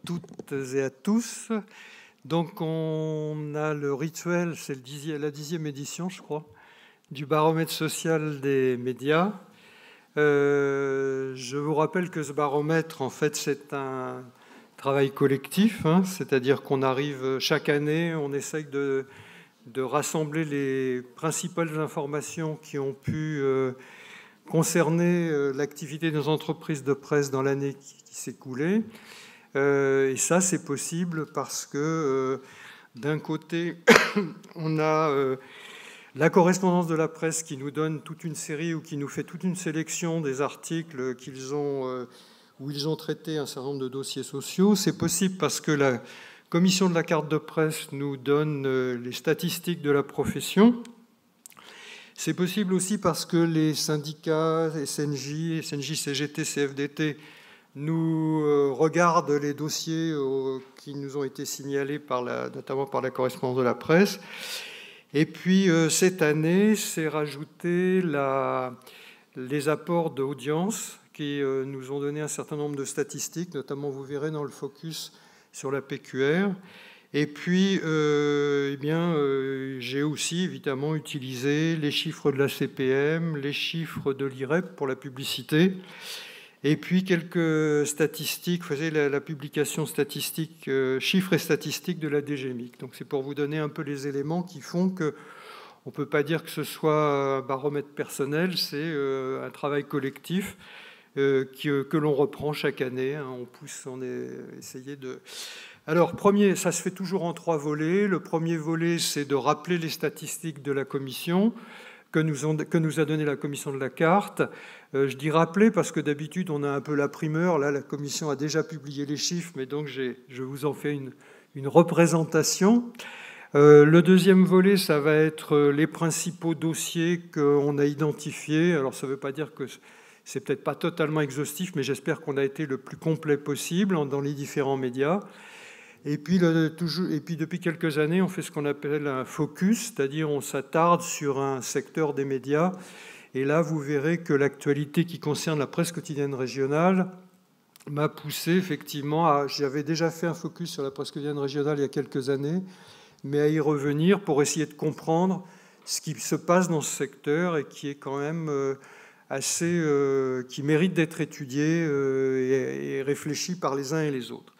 toutes et à tous. Donc on a le rituel, c'est la 10e édition, je crois, du baromètre social des médias. Je vous rappelle que ce baromètre, en fait, c'est un travail collectif, c'est-à-dire qu'on arrive chaque année, on essaye de rassembler les principales informations qui ont pu concerner l'activité des entreprises de presse dans l'année qui s'est écoulée. Et ça, c'est possible parce que, d'un côté, on a la correspondance de la presse qui nous donne toute une série ou qui nous fait toute une sélection des articles où ils ont traité un certain nombre de dossiers sociaux. C'est possible parce que la commission de la carte de presse nous donne les statistiques de la profession. C'est possible aussi parce que les syndicats, SNJ, CGT, CFDT, nous regardent les dossiers qui nous ont été signalés notamment par la correspondance de la presse. Et puis, cette année, c'est rajouté les apports d'audience qui nous ont donné un certain nombre de statistiques, notamment, vous verrez dans le focus sur la PQR. Et puis, j'ai aussi, évidemment, utilisé les chiffres de la CPM, les chiffres de l'IREP pour la publicité, et puis quelques statistiques, faisait la publication statistique, chiffres et statistiques de la DGMIC. Donc c'est pour vous donner un peu les éléments qui font qu'on ne peut pas dire que ce soit un baromètre personnel, c'est un travail collectif que l'on reprend chaque année. On est essayé de... Alors, ça se fait toujours en 3 volets. Le premier volet, c'est de rappeler les statistiques de la commission que nous a donné la commission de la carte. Je dis rappeler parce que d'habitude, on a un peu la primeur. Là, la commission a déjà publié les chiffres, mais donc je vous en fais une représentation. Le deuxième volet, ça va être les principaux dossiers qu'on a identifiés. Alors, ça ne veut pas dire que c'est peut-être pas totalement exhaustif, mais j'espère qu'on a été le plus complet possible dans les différents médias. Et puis, depuis quelques années, on fait ce qu'on appelle un focus, c'est-à-dire on s'attarde sur un secteur des médias. Et là, vous verrez que l'actualité qui concerne la presse quotidienne régionale m'a poussé effectivement j'avais déjà fait un focus sur la presse quotidienne régionale il y a quelques années, mais à y revenir pour essayer de comprendre ce qui se passe dans ce secteur et qui est quand même qui mérite d'être étudié et réfléchi par les uns et les autres.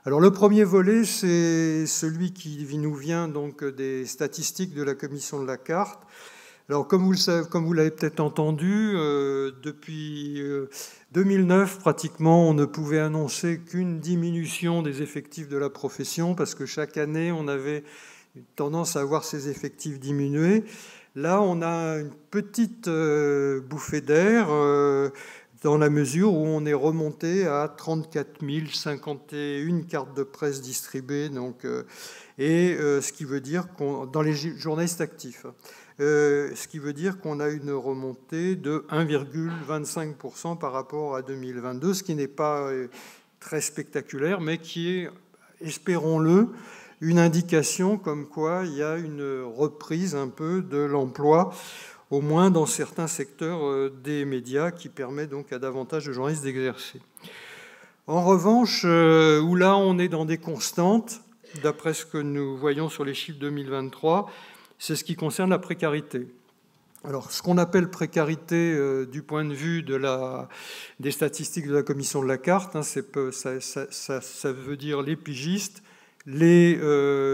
Alors le premier volet, c'est celui qui nous vient donc des statistiques de la commission de la carte. Alors comme vous l'avez peut-être entendu, depuis 2009 pratiquement, on ne pouvait annoncer qu'une diminution des effectifs de la profession parce que chaque année, on avait tendance à voir ces effectifs diminuer. Là, on a une petite bouffée d'air dans la mesure où on est remonté à 34 051 cartes de presse distribuées, ce qui veut dire dans les journalistes actifs, ce qui veut dire qu'on a une remontée de 1,25% par rapport à 2022, ce qui n'est pas très spectaculaire, mais qui est, espérons-le, une indication comme quoi il y a une reprise un peu de l'emploi, au moins dans certains secteurs des médias, qui permet donc à davantage de journalistes d'exercer. En revanche, où là on est dans des constantes, d'après ce que nous voyons sur les chiffres 2023, c'est ce qui concerne la précarité. Alors, ce qu'on appelle précarité du point de vue des statistiques de la commission de la carte, ça veut dire les pigistes, les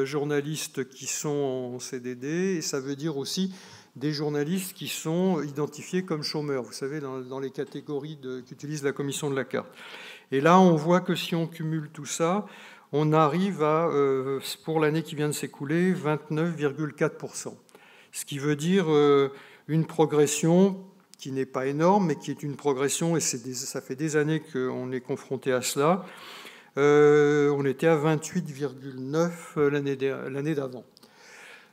journalistes qui sont en CDD, et ça veut dire aussi des journalistes qui sont identifiés comme chômeurs, vous savez, dans les catégories qu'utilise la commission de la carte. Et là, on voit que si on cumule tout ça, on arrive à, pour l'année qui vient de s'écouler, 29,4%. Ce qui veut dire une progression qui n'est pas énorme, mais qui est une progression, et ça fait des années qu'on est confronté à cela. On était à 28,9 l'année d'avant.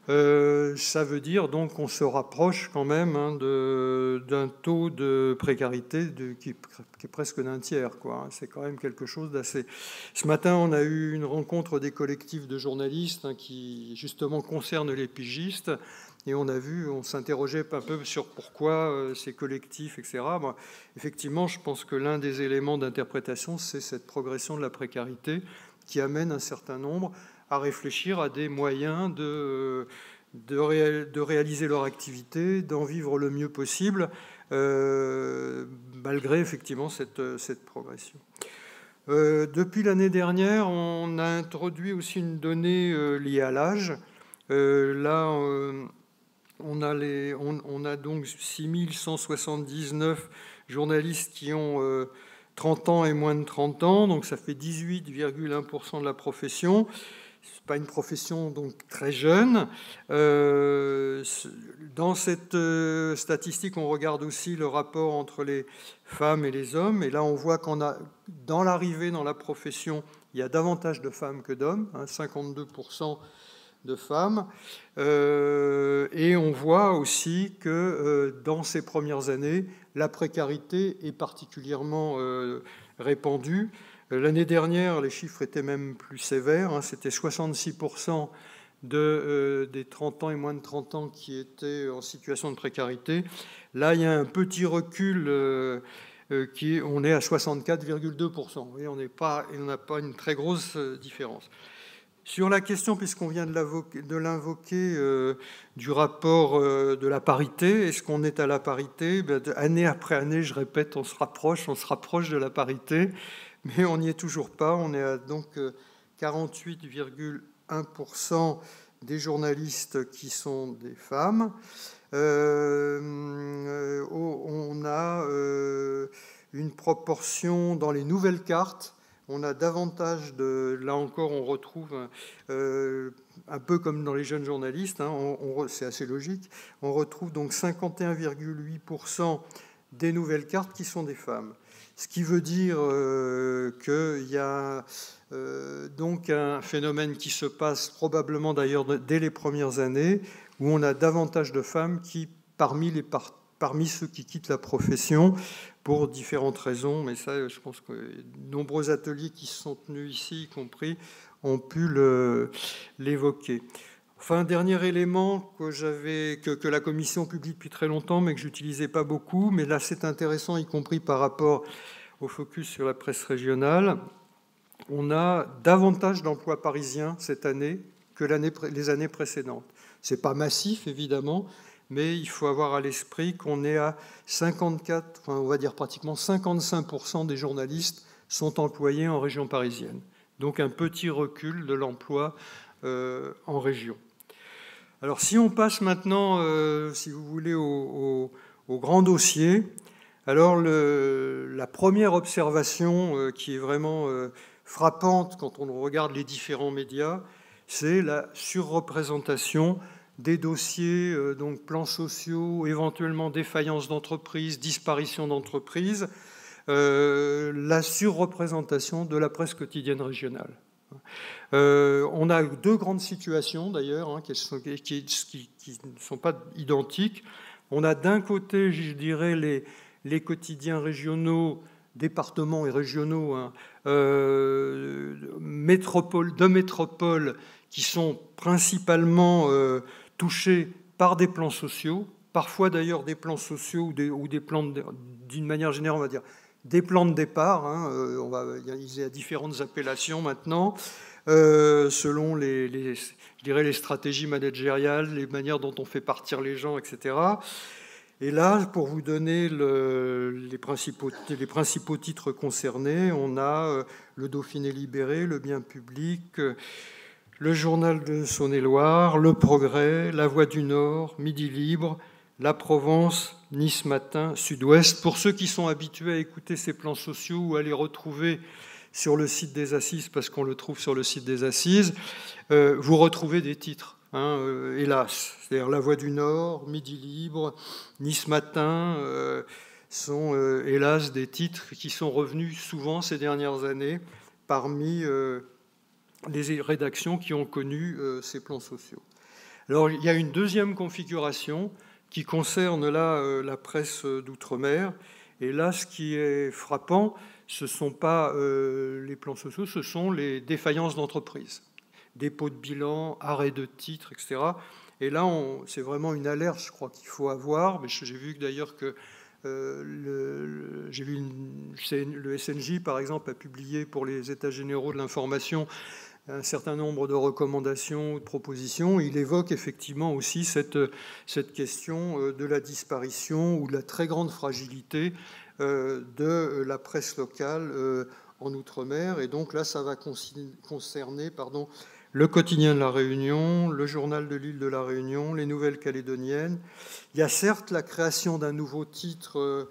Ça veut dire donc qu'on se rapproche quand même d'un taux de précarité qui est presque d'un tiers, quoi. C'est quand même quelque chose d'assez... Ce matin, on a eu une rencontre des collectifs de journalistes qui justement concerne les pigistes, et on s'interrogeait un peu sur pourquoi ces collectifs, etc. Bon, effectivement, je pense que l'un des éléments d'interprétation, c'est cette progression de la précarité qui amène un certain nombre à réfléchir à des moyens de réaliser leur activité, d'en vivre le mieux possible, malgré effectivement cette progression. Depuis l'année dernière, on a introduit aussi une donnée liée à l'âge. Là, on a donc 6179 journalistes qui ont 30 ans et moins de 30 ans, donc ça fait 18,1% de la profession. Ce n'est pas une profession donc très jeune. Dans cette statistique, on regarde aussi le rapport entre les femmes et les hommes. Et là, on voit dans l'arrivée dans la profession, il y a davantage de femmes que d'hommes, 52% de femmes. Et on voit aussi que dans ces premières années, la précarité est particulièrement répandue. L'année dernière, les chiffres étaient même plus sévères. C'était 66% des 30 ans et moins de 30 ans qui étaient en situation de précarité. Là, il y a un petit recul. On est à 64,2%. Vous voyez, on n'a pas une très grosse différence. Sur la question, puisqu'on vient de l'invoquer, du rapport de la parité, est-ce qu'on est à la parité? Année après année, je répète, on se rapproche de la parité, mais on n'y est toujours pas. On est à donc 48,1% des journalistes qui sont des femmes. On a une proportion dans les nouvelles cartes. On a davantage là encore, on retrouve un peu comme dans les jeunes journalistes, c'est assez logique, on retrouve donc 51,8% des nouvelles cartes qui sont des femmes. Ce qui veut dire qu'il y a donc un phénomène qui se passe probablement d'ailleurs dès les premières années, où on a davantage de femmes qui, parmi ceux qui quittent la profession, pour différentes raisons, mais ça, je pense que de nombreux ateliers qui se sont tenus ici, y compris, ont pu l'évoquer. Enfin, un dernier élément que la Commission publie depuis très longtemps, mais que je n'utilisais pas beaucoup, mais là c'est intéressant, y compris par rapport au focus sur la presse régionale. On a davantage d'emplois parisiens cette année que les années précédentes. Ce n'est pas massif, évidemment, mais il faut avoir à l'esprit qu'on est à 54, enfin on va dire pratiquement 55% des journalistes sont employés en région parisienne. Donc un petit recul de l'emploi en région. Alors si on passe maintenant, si vous voulez, au grand dossier, alors la première observation qui est vraiment frappante quand on regarde les différents médias, c'est la surreprésentation des dossiers, donc plans sociaux, éventuellement défaillance d'entreprises, disparition d'entreprises, la surreprésentation de la presse quotidienne régionale. On a deux grandes situations d'ailleurs qui ne sont pas identiques. On a d'un côté, je dirais, les quotidiens régionaux, départements et régionaux, de métropoles, qui sont principalement touchés par des plans sociaux, parfois d'ailleurs des plans sociaux ou des plans, d'une manière générale, on va dire, des plans de départ. Il y a différentes appellations maintenant, selon les stratégies managériales, les manières dont on fait partir les gens, etc. Et là, pour vous donner les principaux titres concernés, on a le Dauphiné libéré, le Bien public, le Journal de Saône-et-Loire, le Progrès, la Voix du Nord, Midi Libre, la Provence, Nice Matin, Sud-Ouest. Pour ceux qui sont habitués à écouter ces plans sociaux ou à les retrouver sur le site des Assises, parce qu'on le trouve sur le site des Assises, vous retrouvez des titres, hélas. C'est-à-dire La Voix du Nord, Midi Libre, Nice Matin, sont hélas des titres qui sont revenus souvent ces dernières années parmi les rédactions qui ont connu ces plans sociaux. Alors il y a une deuxième configuration qui concerne là la presse d'outre-mer. Et là, ce qui est frappant, ce ne sont pas les plans sociaux, ce sont les défaillances d'entreprises. Dépôt de bilan, arrêt de titres, etc. Et là, c'est vraiment une alerte, je crois, qu'il faut avoir. Mais j'ai vu d'ailleurs que J'ai vu le SNJ, par exemple, a publié pour les États généraux de l'information un certain nombre de recommandations ou de propositions. Il évoque effectivement aussi cette question de la disparition ou de la très grande fragilité de la presse locale en Outre-mer. Et donc là, ça va concerner le quotidien de la Réunion, le journal de l'île de la Réunion, les Nouvelles Calédoniennes. Il y a certes la création d'un nouveau titre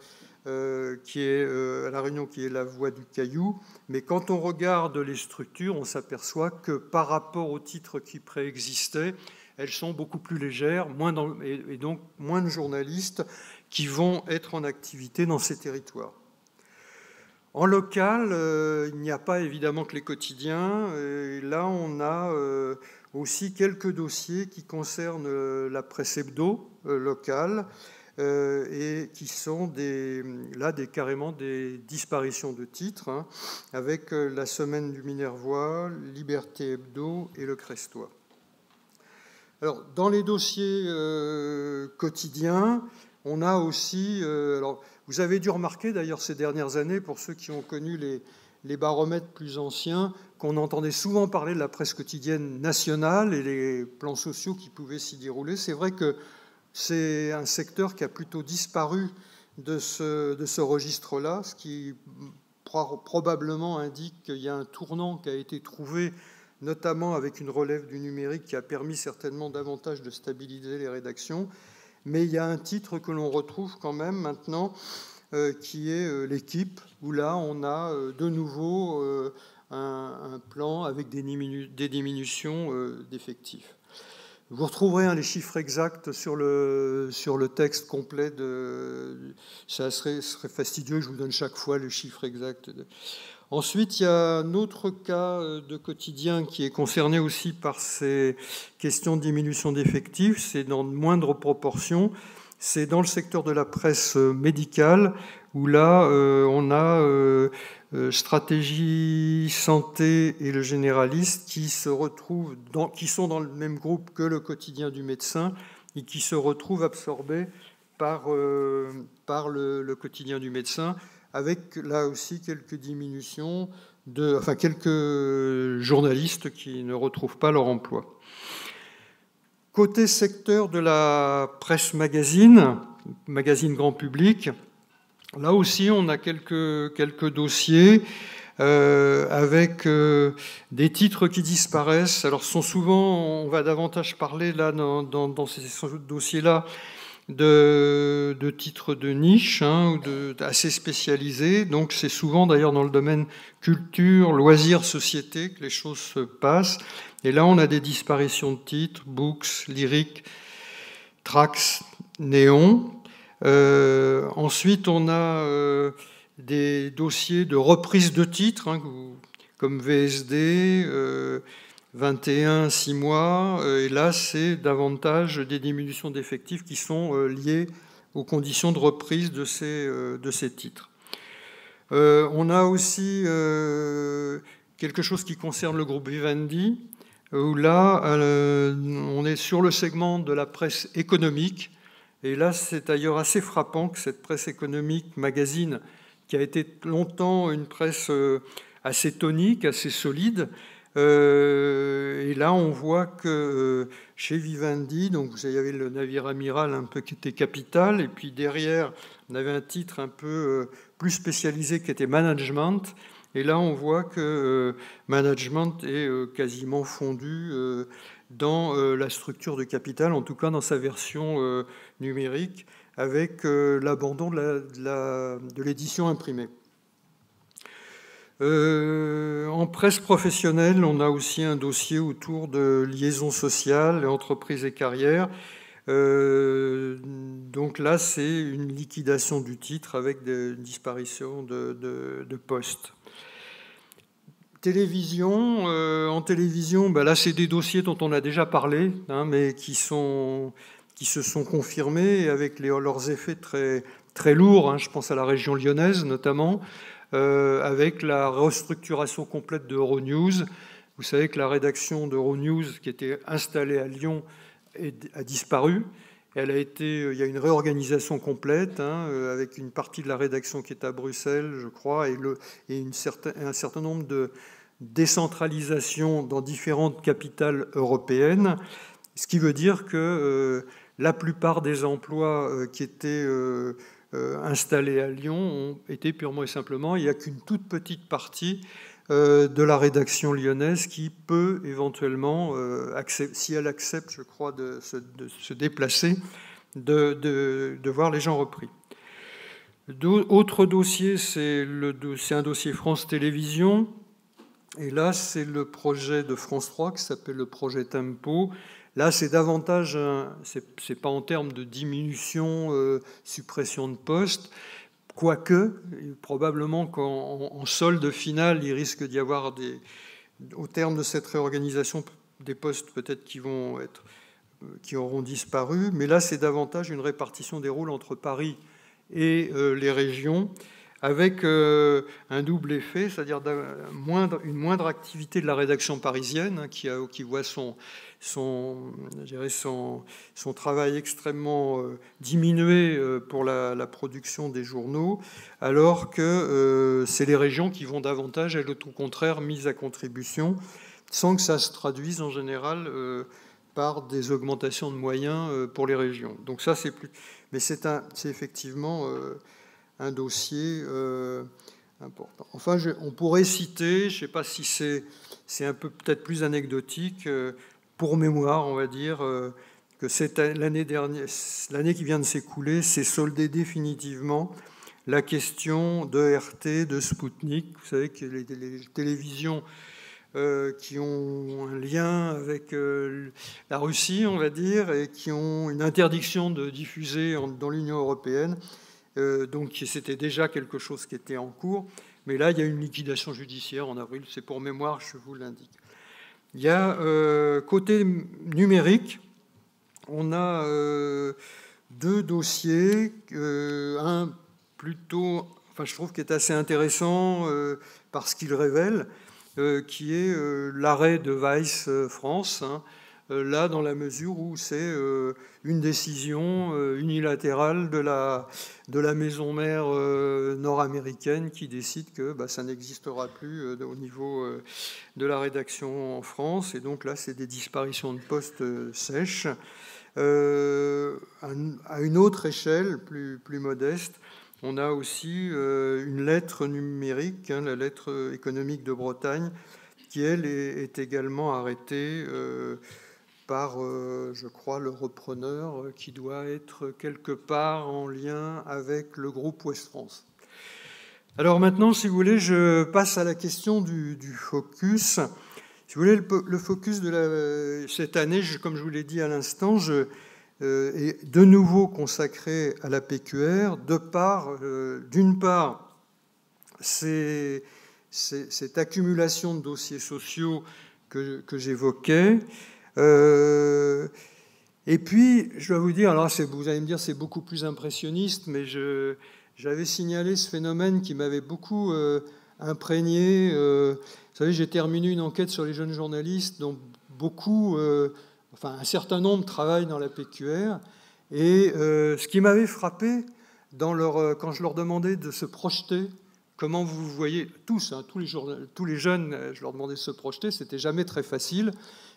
qui est à la Réunion, qui est La Voix du Caillou, mais quand on regarde les structures, on s'aperçoit que par rapport aux titres qui préexistaient, elles sont beaucoup plus légères, et donc moins de journalistes qui vont être en activité dans ces territoires. En local, il n'y a pas évidemment que les quotidiens. Et là, on a aussi quelques dossiers qui concernent la presse hebdo locale et qui sont carrément des disparitions de titres, hein, avec la Semaine du Minervois, Liberté Hebdo et Le Crestois. Alors, dans les dossiers quotidiens, on a aussi... vous avez dû remarquer d'ailleurs ces dernières années, pour ceux qui ont connu les baromètres plus anciens, qu'on entendait souvent parler de la presse quotidienne nationale et les plans sociaux qui pouvaient s'y dérouler. C'est vrai que c'est un secteur qui a plutôt disparu de ce registre-là, ce qui probablement indique qu'il y a un tournant qui a été trouvé, notamment avec une relève du numérique qui a permis certainement davantage de stabiliser les rédactions. Mais il y a un titre que l'on retrouve quand même maintenant, qui est L'Équipe, où là, on a de nouveau un plan avec des diminutions d'effectifs. Vous retrouverez les chiffres exacts sur le texte complet. Ça serait fastidieux, je vous donne chaque fois les chiffres exacts. Ensuite, il y a un autre cas de quotidien qui est concerné aussi par ces questions de diminution d'effectifs. C'est dans de moindres proportions. C'est dans le secteur de la presse médicale, où là, on a Stratégie Santé et le Généraliste qui qui sont dans le même groupe que le quotidien du médecin et qui se retrouvent absorbés par le quotidien du médecin, avec là aussi quelques diminutions, quelques journalistes qui ne retrouvent pas leur emploi. Côté secteur de la presse magazine grand public, là aussi on a quelques dossiers avec des titres qui disparaissent. Alors on va davantage parler là dans ces dossiers-là de titres de niche, hein, ou assez spécialisés. Donc c'est souvent d'ailleurs dans le domaine culture, loisirs, société que les choses se passent. Et là on a des disparitions de titres, Books, Lyric, Trax, Néon. Ensuite on a des dossiers de reprise de titres, hein, comme VSD, 21, 6 mois, et là c'est davantage des diminutions d'effectifs qui sont liées aux conditions de reprise de ces titres. On a aussi quelque chose qui concerne le groupe Vivendi, où là on est sur le segment de la presse économique, et là c'est d'ailleurs assez frappant que cette presse économique magazine, qui a été longtemps une presse assez tonique, assez solide, et là, on voit que chez Vivendi, donc vous avez le navire amiral un peu qui était Capital, et puis derrière, on avait un titre un peu plus spécialisé qui était Management. Et là, on voit que Management est quasiment fondu dans la structure de Capital, en tout cas dans sa version numérique, avec l'abandon de l'édition imprimée. En presse professionnelle, on a aussi un dossier autour de liaisons sociales, entreprises et carrières. Donc là, c'est une liquidation du titre avec des disparitions de postes. Télévision, en télévision, là, c'est des dossiers dont on a déjà parlé, hein, mais qui se sont confirmés avec leurs effets très, très lourds. Hein, je pense à la région lyonnaise notamment. Avec la restructuration complète de Euronews. Vous savez que la rédaction d'Euronews, qui était installée à Lyon, a disparu. il y a une réorganisation complète, avec une partie de la rédaction qui est à Bruxelles, je crois, et un certain nombre de décentralisations dans différentes capitales européennes, ce qui veut dire que la plupart des emplois qui étaient installés à Lyon ont été purement et simplement, il n'y a qu'une toute petite partie de la rédaction lyonnaise qui peut éventuellement, si elle accepte, je crois, de se déplacer, de voir les gens repris. Autre dossier, c'est un dossier France Télévisions. Et là, c'est le projet de France 3 qui s'appelle le projet Tempo. Là, c'est davantage, c'est pas en termes de diminution, suppression de postes, quoique, probablement qu'en solde final, il risque d'y avoir, au terme de cette réorganisation, des postes peut-être qui auront disparu. Mais là, c'est davantage une répartition des rôles entre Paris et les régions, avec un double effet, c'est-à-dire une moindre activité de la rédaction parisienne, qui voit son travail extrêmement diminué pour la production des journaux, alors que c'est les régions qui vont davantage, elles, au contraire, mises à contribution, sans que ça se traduise en général par des augmentations de moyens pour les régions. Donc ça, c'est plus... Mais c'est effectivement un dossier important. Enfin, on pourrait citer, je ne sais pas si c'est un peu peut-être plus anecdotique, pour mémoire, on va dire, que l'année qui vient de s'écouler, s'est soldée définitivement la question de RT, de Spoutnik. Vous savez que les télévisions qui ont un lien avec la Russie, on va dire, et qui ont une interdiction de diffuser dans l'Union européenne. Donc c'était déjà quelque chose qui était en cours. Mais là, il y a une liquidation judiciaire en avril. C'est pour mémoire, je vous l'indique. Il y a côté numérique, on a deux dossiers. Un plutôt, enfin je trouve qui est assez intéressant parce qu'il révèle, qui est l'arrêt de Vice France, là dans la mesure où c'est une décision unilatérale de la maison mère nord-américaine qui décide que ça n'existera plus au niveau de la rédaction en France. Et donc là, c'est des disparitions de postes sèches. À une autre échelle, plus modeste, on a aussi une lettre numérique, la lettre économique de Bretagne, qui, elle, est également arrêtée par, je crois, le repreneur, qui doit être quelque part en lien avec le groupe Ouest France. Alors maintenant, si vous voulez, je passe à la question du focus. Si vous voulez, le focus de cette année, comme je vous l'ai dit à l'instant, est de nouveau consacré à la PQR, d'une part, cette accumulation de dossiers sociaux que j'évoquais. Et puis, je dois vous dire, alors vous allez me dire c'est beaucoup plus impressionniste, mais j'avais signalé ce phénomène qui m'avait beaucoup imprégné. Vous savez, j'ai terminé une enquête sur les jeunes journalistes dont un certain nombre travaillent dans la PQR. Et ce qui m'avait frappé, quand je leur demandais de se projeter, comment vous voyez, tous les jeunes, je leur demandais de se projeter, c'était jamais très facile.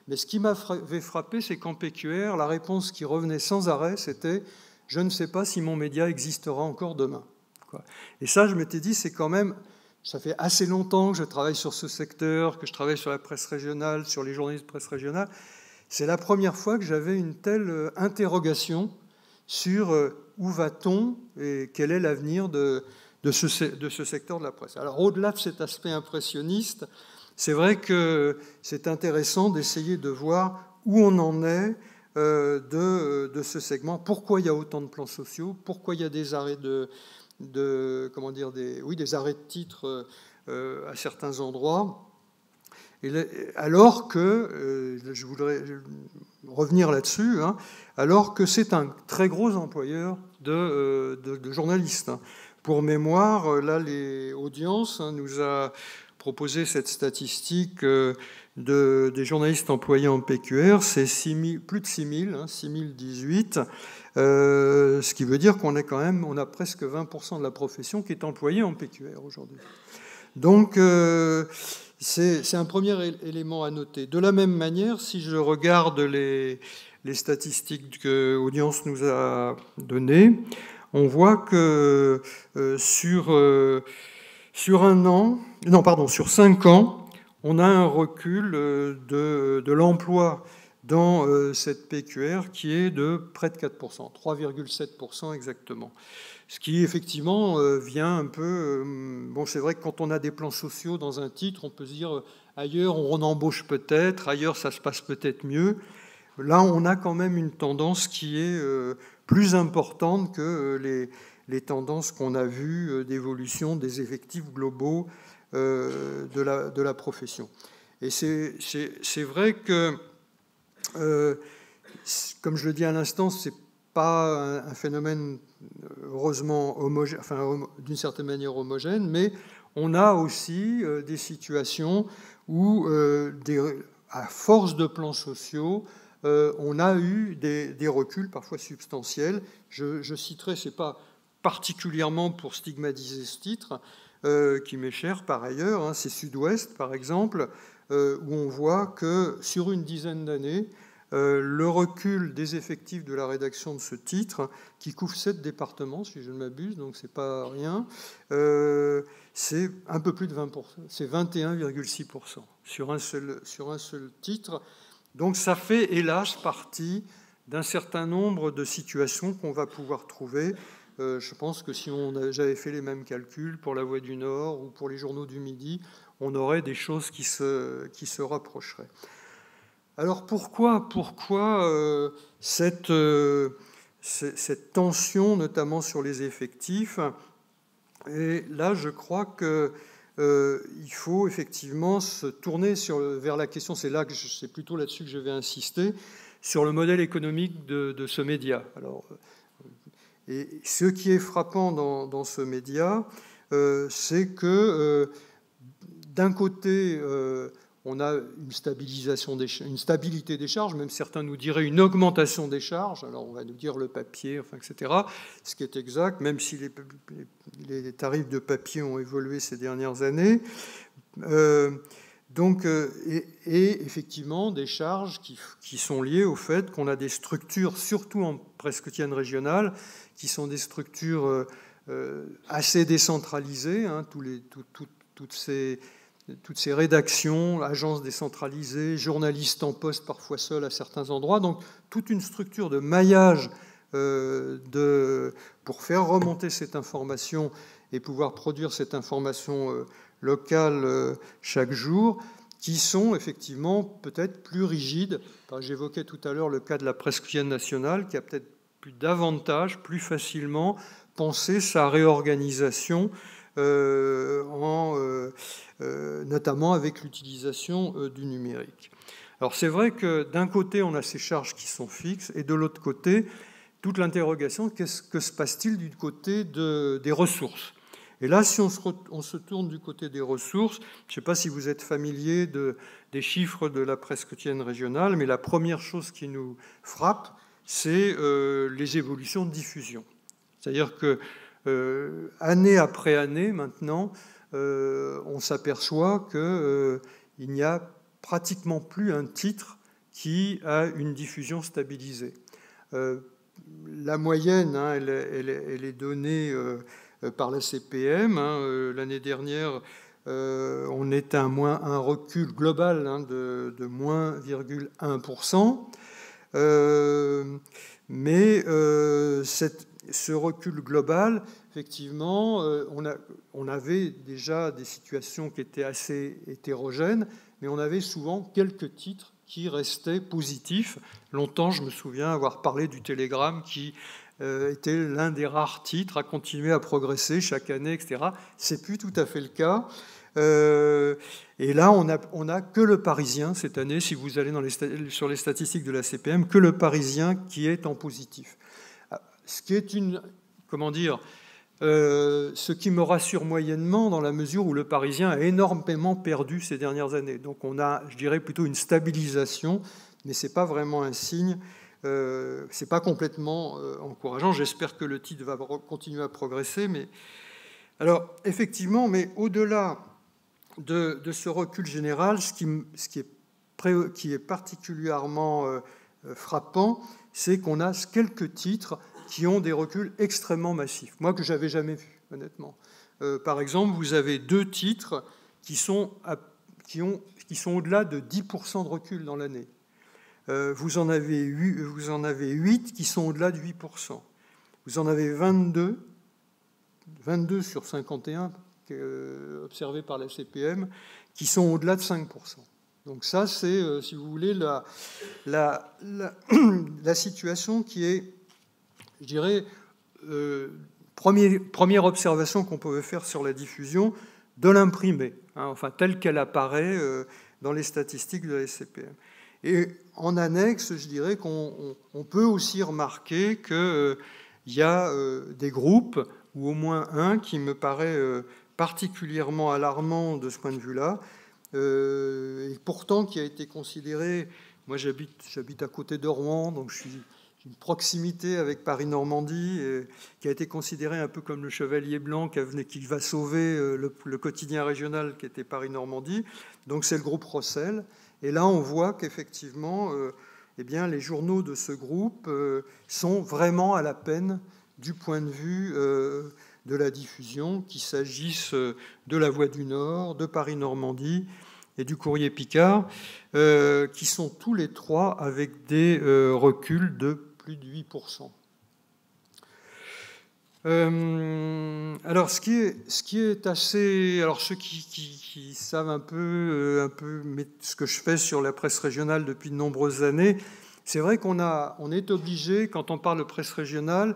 Mais ce qui m'avait frappé, c'est qu'en PQR, la réponse qui revenait sans arrêt, c'était « je ne sais pas si mon média existera encore demain ». Et ça, je m'étais dit, c'est quand même... Ça fait assez longtemps que je travaille sur ce secteur, que je travaille sur la presse régionale, sur les journalistes de presse régionale. C'est la première fois que j'avais une telle interrogation sur où va-t-on et quel est l'avenir de ce secteur de la presse. Alors, au-delà de cet aspect impressionniste, c'est vrai que c'est intéressant d'essayer de voir où on en est de ce segment, pourquoi il y a autant de plans sociaux, pourquoi il y a des arrêts des arrêts de titres à certains endroits. Alors que, je voudrais revenir là-dessus, alors que c'est un très gros employeur de journalistes. Pour mémoire, là, les Audiences nous a proposé cette statistique des journalistes employés en PQR, c'est plus de 6000, 6018, ce qui veut dire qu'on a presque 20% de la profession qui est employée en PQR aujourd'hui. Donc, c'est un premier élément à noter. De la même manière, si je regarde les statistiques que Audience nous a données, on voit que sur 5 ans, on a un recul de l'emploi dans cette PQR qui est de près de 4%, 3,7% exactement. Ce qui, effectivement, vient un peu... Bon, c'est vrai que quand on a des plans sociaux dans un titre, on peut se dire ailleurs, on embauche peut-être, ailleurs, ça se passe peut-être mieux. Là, on a quand même une tendance qui est plus importante que les tendances qu'on a vues d'évolution des effectifs globaux de la profession. Et c'est vrai que, comme je le dis à l'instant, c'est pas un phénomène heureusement homogène, enfin d'une certaine manière homogène, mais on a aussi des situations où, à force de plans sociaux, on a eu des reculs parfois substantiels. Je citerai, c'est pas particulièrement pour stigmatiser ce titre, qui m'est cher par ailleurs, c'est Sud-Ouest par exemple, où on voit que sur une dizaine d'années, le recul des effectifs de la rédaction de ce titre, qui couvre 7 départements, si je ne m'abuse, donc c'est pas rien, c'est un peu plus de 20%, c'est 21,6% sur un seul titre. Donc ça fait, hélas, partie d'un certain nombre de situations qu'on va pouvoir trouver. Je pense que si j'avais fait les mêmes calculs pour La Voix du Nord ou pour les journaux du Midi, on aurait des choses qui se rapprocheraient. Alors pourquoi cette tension, notamment sur les effectifs? Et là, je crois qu'il faut effectivement se tourner vers la question, c'est plutôt là-dessus que je vais insister, sur le modèle économique de ce média. Alors, et ce qui est frappant dans ce média, c'est que d'un côté, on a une stabilité des charges, même certains nous diraient une augmentation des charges, alors on va nous dire le papier, etc., ce qui est exact, même si les tarifs de papier ont évolué ces dernières années. Et effectivement, des charges qui sont liées au fait qu'on a des structures, surtout en presse quotidienne régionale, qui sont des structures assez décentralisées, toutes ces rédactions, agences décentralisées, journalistes en poste, parfois seuls à certains endroits. Donc, toute une structure de maillage pour faire remonter cette information et pouvoir produire cette information locale chaque jour, qui sont effectivement peut-être plus rigides. J'évoquais tout à l'heure le cas de la presse quotidienne nationale, qui a peut-être pu davantage, plus facilement penser sa réorganisation, notamment avec l'utilisation du numérique. Alors c'est vrai que d'un côté, on a ces charges qui sont fixes, et de l'autre côté, toute l'interrogation, que se passe-t-il du côté des ressources? Et là, si on se tourne du côté des ressources, je ne sais pas si vous êtes familier des chiffres de la presse quotidienne régionale, mais la première chose qui nous frappe, c'est les évolutions de diffusion. C'est-à-dire que année après année, maintenant, on s'aperçoit qu'il n'y a pratiquement plus un titre qui a une diffusion stabilisée. La moyenne, elle est donnée par la CPM. L'année dernière, on est à un recul global de moins 0,1%. Mais ce recul global, effectivement, on avait déjà des situations qui étaient assez hétérogènes, mais on avait souvent quelques titres qui restaient positifs. Longtemps, je me souviens avoir parlé du Télégramme qui était l'un des rares titres à continuer à progresser chaque année, etc. C'est plus tout à fait le cas. Et là, on a que le Parisien cette année, si vous allez sur les statistiques de la CPM, que le Parisien qui est en positif. Ce qui est ce qui me rassure moyennement dans la mesure où le Parisien a énormément perdu ces dernières années. Donc on a, je dirais, plutôt une stabilisation, mais ce n'est pas vraiment un signe, ce n'est pas complètement encourageant. J'espère que le titre va continuer à progresser. Mais... Alors, effectivement, mais au-delà de ce recul général, ce qui est particulièrement frappant, c'est qu'on a quelques titres qui ont des reculs extrêmement massifs, moi que je n'avais jamais vu, honnêtement. Par exemple, vous avez 2 titres qui sont au-delà de 10% de recul dans l'année. Vous en avez 8 qui sont au-delà de 8%. Vous en avez 22 sur 51 observés par la CPM, qui sont au-delà de 5%. Donc ça, c'est, si vous voulez, la situation qui est, je dirais, première observation qu'on pouvait faire sur la diffusion de l'imprimé, hein, enfin telle qu'elle apparaît dans les statistiques de la SCPM. Et en annexe, je dirais qu'on peut aussi remarquer qu'il y a des groupes, ou au moins un, qui me paraît particulièrement alarmant de ce point de vue-là, et pourtant qui a été considéré... Moi, j'habite à côté de Rouen, donc j'ai une proximité avec Paris-Normandie, qui a été considéré un peu comme le chevalier blanc qui va sauver le quotidien régional qui était Paris-Normandie. Donc c'est le groupe Rossel. Et là, on voit qu'effectivement, eh bien, les journaux de ce groupe sont vraiment à la peine du point de vue de la diffusion, qu'il s'agisse de La Voix du Nord, de Paris-Normandie et du Courrier Picard, qui sont tous les 3 avec des reculs de plus de 8%. Alors, ce qui est assez... Alors, ceux qui savent un peu ce que je fais sur la presse régionale depuis de nombreuses années, c'est vrai qu'on est obligé, quand on parle de presse régionale,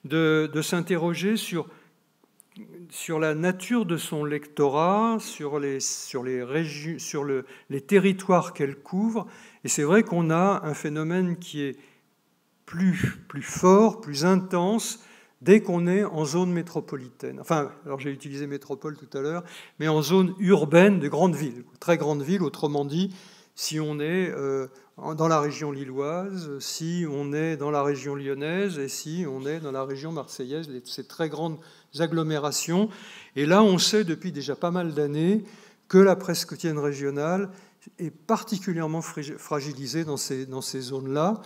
de s'interroger sur la nature de son lectorat, sur les territoires qu'elle couvre. Et c'est vrai qu'on a un phénomène qui est plus fort, plus intense, dès qu'on est en zone métropolitaine. Enfin, alors j'ai utilisé métropole tout à l'heure, mais en zone urbaine de grandes villes, très grandes villes, autrement dit, si on est dans la région lilloise, si on est dans la région lyonnaise et si on est dans la région marseillaise, ces très grandes agglomérations. Et là, on sait depuis déjà pas mal d'années que la presse quotidienne régionale est particulièrement fragilisée dans ces zones-là.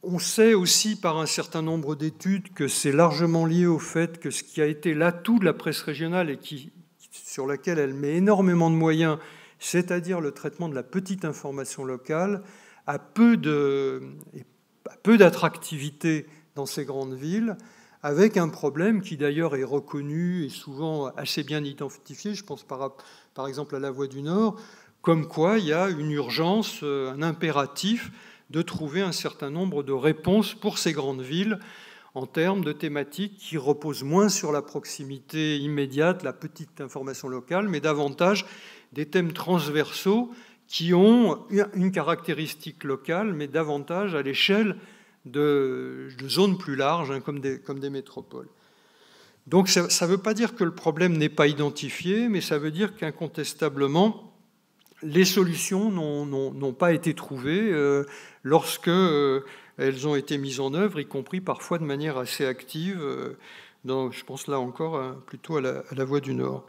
On sait aussi par un certain nombre d'études que c'est largement lié au fait que ce qui a été l'atout de la presse régionale et sur laquelle elle met énormément de moyens, c'est-à-dire le traitement de la petite information locale, a peu d'attractivité dans ces grandes villes, avec un problème qui d'ailleurs est reconnu et souvent assez bien identifié, je pense par exemple à La Voix du Nord, comme quoi il y a une urgence, un impératif de trouver un certain nombre de réponses pour ces grandes villes en termes de thématiques qui reposent moins sur la proximité immédiate, la petite information locale, mais davantage des thèmes transversaux qui ont une caractéristique locale, mais davantage à l'échelle de zones plus larges, hein, comme des métropoles. Donc ça ne veut pas dire que le problème n'est pas identifié, mais ça veut dire qu'incontestablement, les solutions n'ont pas été trouvées lorsque elles ont été mises en œuvre, y compris parfois de manière assez active. Je pense là encore plutôt à la Voix du Nord.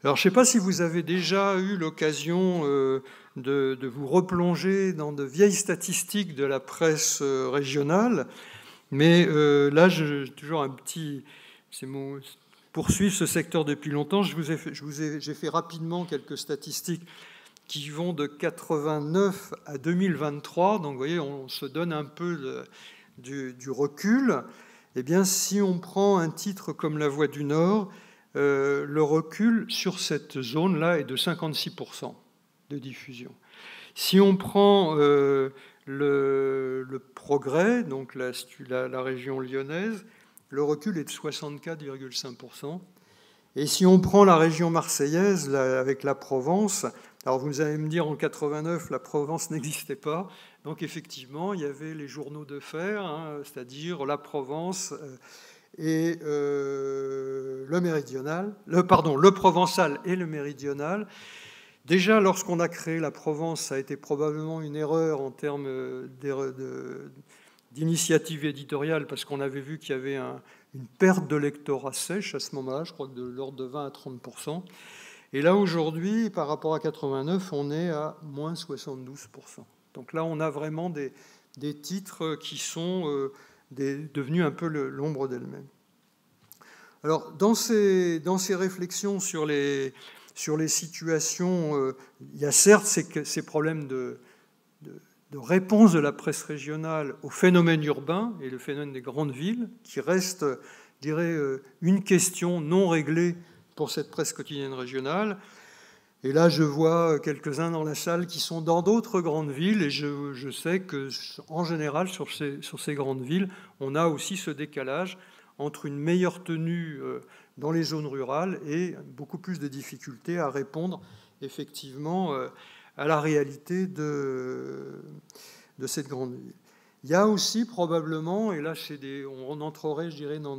Alors je ne sais pas si vous avez déjà eu l'occasion de vous replonger dans de vieilles statistiques de la presse régionale, mais là, j'ai toujours un petit... poursuivre ce secteur depuis longtemps. J'ai fait rapidement quelques statistiques qui vont de 89 à 2023. Donc, vous voyez, on se donne un peu du recul. Eh bien, si on prend un titre comme La Voix du Nord, le recul sur cette zone-là est de 56% de diffusion. Si on prend le Progrès, donc la région lyonnaise, le recul est de 64,5%. Et si on prend la région marseillaise, avec la Provence, alors vous allez me dire, en 89, la Provence n'existait pas. Donc effectivement, il y avait les journaux de fer, hein, c'est-à-dire la Provence et le méridional, le provençal et le méridional. Déjà, lorsqu'on a créé la Provence, ça a été probablement une erreur en termes d'initiative éditoriale, parce qu'on avait vu qu'il y avait une perte de lectorat sèche à ce moment-là, je crois que de l'ordre de 20 à 30%. Et là, aujourd'hui, par rapport à 89, on est à moins 72%. Donc là, on a vraiment des titres qui sont devenus un peu l'ombre d'elles-mêmes. Alors, dans ces réflexions sur les situations, il y a certes ces problèmes de réponse de la presse régionale au phénomène urbain et le phénomène des grandes villes, qui reste, je dirais, une question non réglée pour cette presse quotidienne régionale. Et là, je vois quelques-uns dans la salle qui sont dans d'autres grandes villes, et je sais qu'en général, sur ces grandes villes, on a aussi ce décalage entre une meilleure tenue dans les zones rurales et beaucoup plus de difficultés à répondre effectivement à la réalité de cette grande ville. Il y a aussi probablement, et là on entrerait, je dirais, dans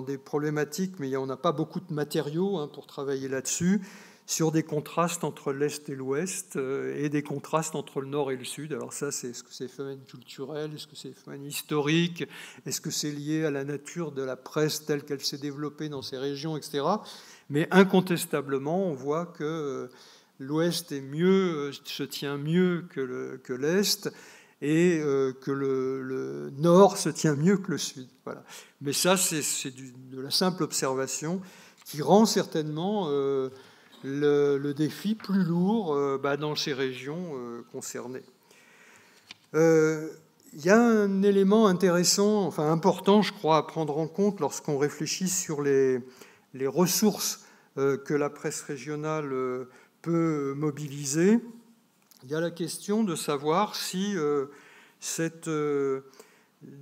des problématiques, mais on n'a pas beaucoup de matériaux pour travailler là-dessus, sur des contrastes entre l'Est et l'Ouest, et des contrastes entre le Nord et le Sud. Alors ça, est-ce que c'est phénomène culturel, est-ce que c'est phénomène historique, est-ce que c'est lié à la nature de la presse telle qu'elle s'est développée dans ces régions, etc. Mais incontestablement, on voit que l'Ouest se tient mieux que l'Est, et que le Nord se tient mieux que le Sud. Voilà. Mais ça, c'est de la simple observation qui rend certainement le défi plus lourd dans ces régions concernées. Il y a un élément intéressant, enfin important, je crois, à prendre en compte lorsqu'on réfléchit sur les ressources que la presse régionale peut mobiliser. Il y a la question de savoir si cette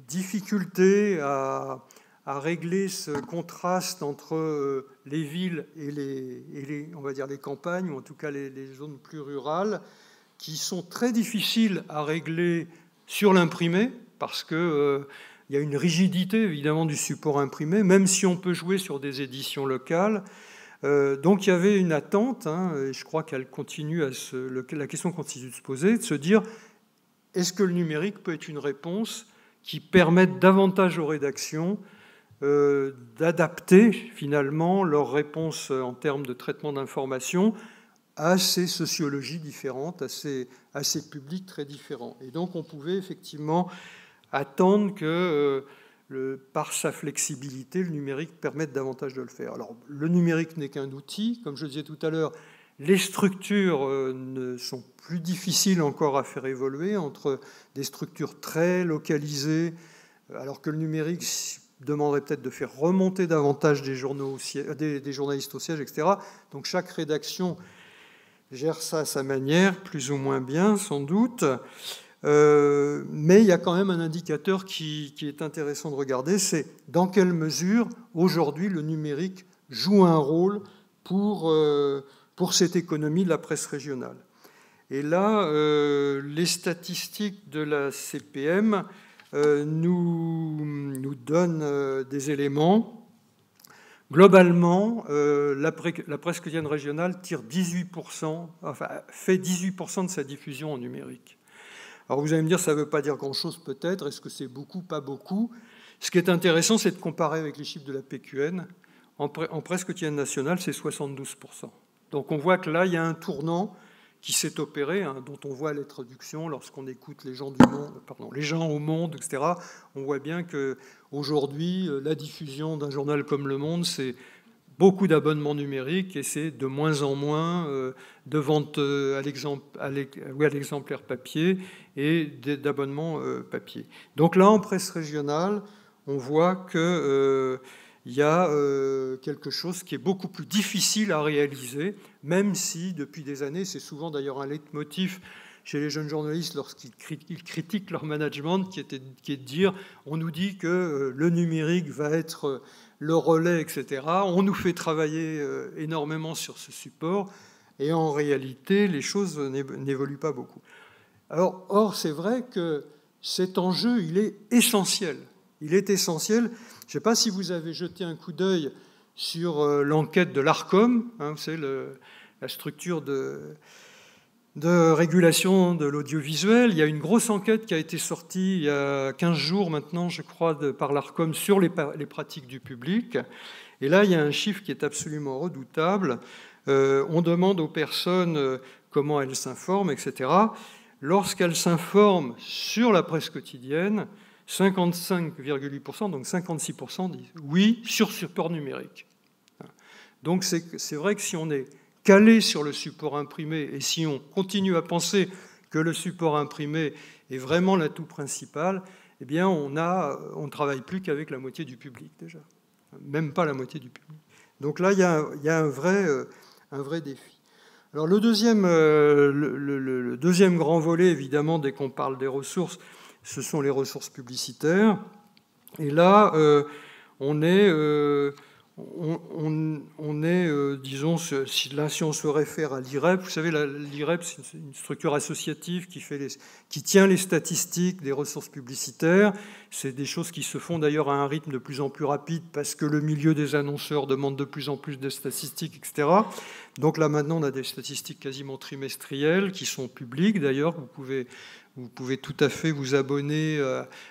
difficulté à régler ce contraste entre les villes et on va dire les campagnes, ou en tout cas les zones plus rurales, qui sont très difficiles à régler sur l'imprimé, parce qu'il y a une rigidité évidemment du support imprimé, même si on peut jouer sur des éditions locales. Donc il y avait une attente, et je crois qu'elle continue la question continue de se poser, de se dire, est-ce que le numérique peut être une réponse qui permette davantage aux rédactions d'adapter finalement leurs réponses en termes de traitement d'information à ces sociologies différentes, à ces publics très différents. Et donc on pouvait effectivement attendre que par sa flexibilité, le numérique permette davantage de le faire. Alors le numérique n'est qu'un outil, comme je le disais tout à l'heure, les structures sont plus difficiles encore à faire évoluer, entre des structures très localisées, alors que le numérique demanderait peut-être de faire remonter davantage des journalistes au siège, etc. Donc chaque rédaction gère ça à sa manière, plus ou moins bien sans doute. Mais il y a quand même un indicateur qui est intéressant de regarder, c'est dans quelle mesure aujourd'hui le numérique joue un rôle pour cette économie de la presse régionale. Et là, les statistiques de la CPM nous donnent des éléments. Globalement, la presse quotidienne régionale fait 18% de sa diffusion en numérique. Alors vous allez me dire, ça ne veut pas dire grand-chose peut-être, est-ce que c'est beaucoup, pas beaucoup? Ce qui est intéressant, c'est de comparer avec les chiffres de la PQN. En presse quotidienne nationale, c'est 72%. Donc on voit que là, il y a un tournant qui s'est opéré, dont on voit les traductions lorsqu'on écoute les gens au Monde, etc. On voit bien qu'aujourd'hui, la diffusion d'un journal comme Le Monde, c'est beaucoup d'abonnements numériques et c'est de moins en moins de vente à l'exemplaire papier et d'abonnements papier. Donc là, en presse régionale, on voit que il y a quelque chose qui est beaucoup plus difficile à réaliser, même si depuis des années, c'est souvent d'ailleurs un leitmotiv chez les jeunes journalistes lorsqu'ils critiquent leur management, qui est de dire, on nous dit que le numérique va être le relais, etc. On nous fait travailler énormément sur ce support, et en réalité, les choses n'évoluent pas beaucoup. Or, c'est vrai que cet enjeu, il est essentiel. il est essentiel. Je ne sais pas si vous avez jeté un coup d'œil sur l'enquête de l'ARCOM, hein, c'est la structure de régulation de l'audiovisuel. Il y a une grosse enquête qui a été sortie il y a 15 jours maintenant, je crois, par l'ARCOM sur les pratiques du public. Et là, il y a un chiffre qui est absolument redoutable. On demande aux personnes comment elles s'informent, etc. Lorsqu'elles s'informent sur la presse quotidienne, 55,8%, donc 56% disent oui sur support numérique. Donc c'est vrai que si on est calé sur le support imprimé et si on continue à penser que le support imprimé est vraiment l'atout principal, eh bien on ne travaille plus qu'avec la moitié du public déjà, même pas la moitié du public. Donc là, il y a un vrai défi. Alors le deuxième grand volet, évidemment, dès qu'on parle des ressources, ce sont les ressources publicitaires. Et là, on est, disons, si on se réfère à l'IREP, vous savez, l'IREP, c'est une structure associative qui tient les statistiques des ressources publicitaires. C'est des choses qui se font d'ailleurs à un rythme de plus en plus rapide parce que le milieu des annonceurs demande de plus en plus de statistiques, etc. Donc là, maintenant, on a des statistiques quasiment trimestrielles qui sont publiques, d'ailleurs. Vous pouvez tout à fait vous abonner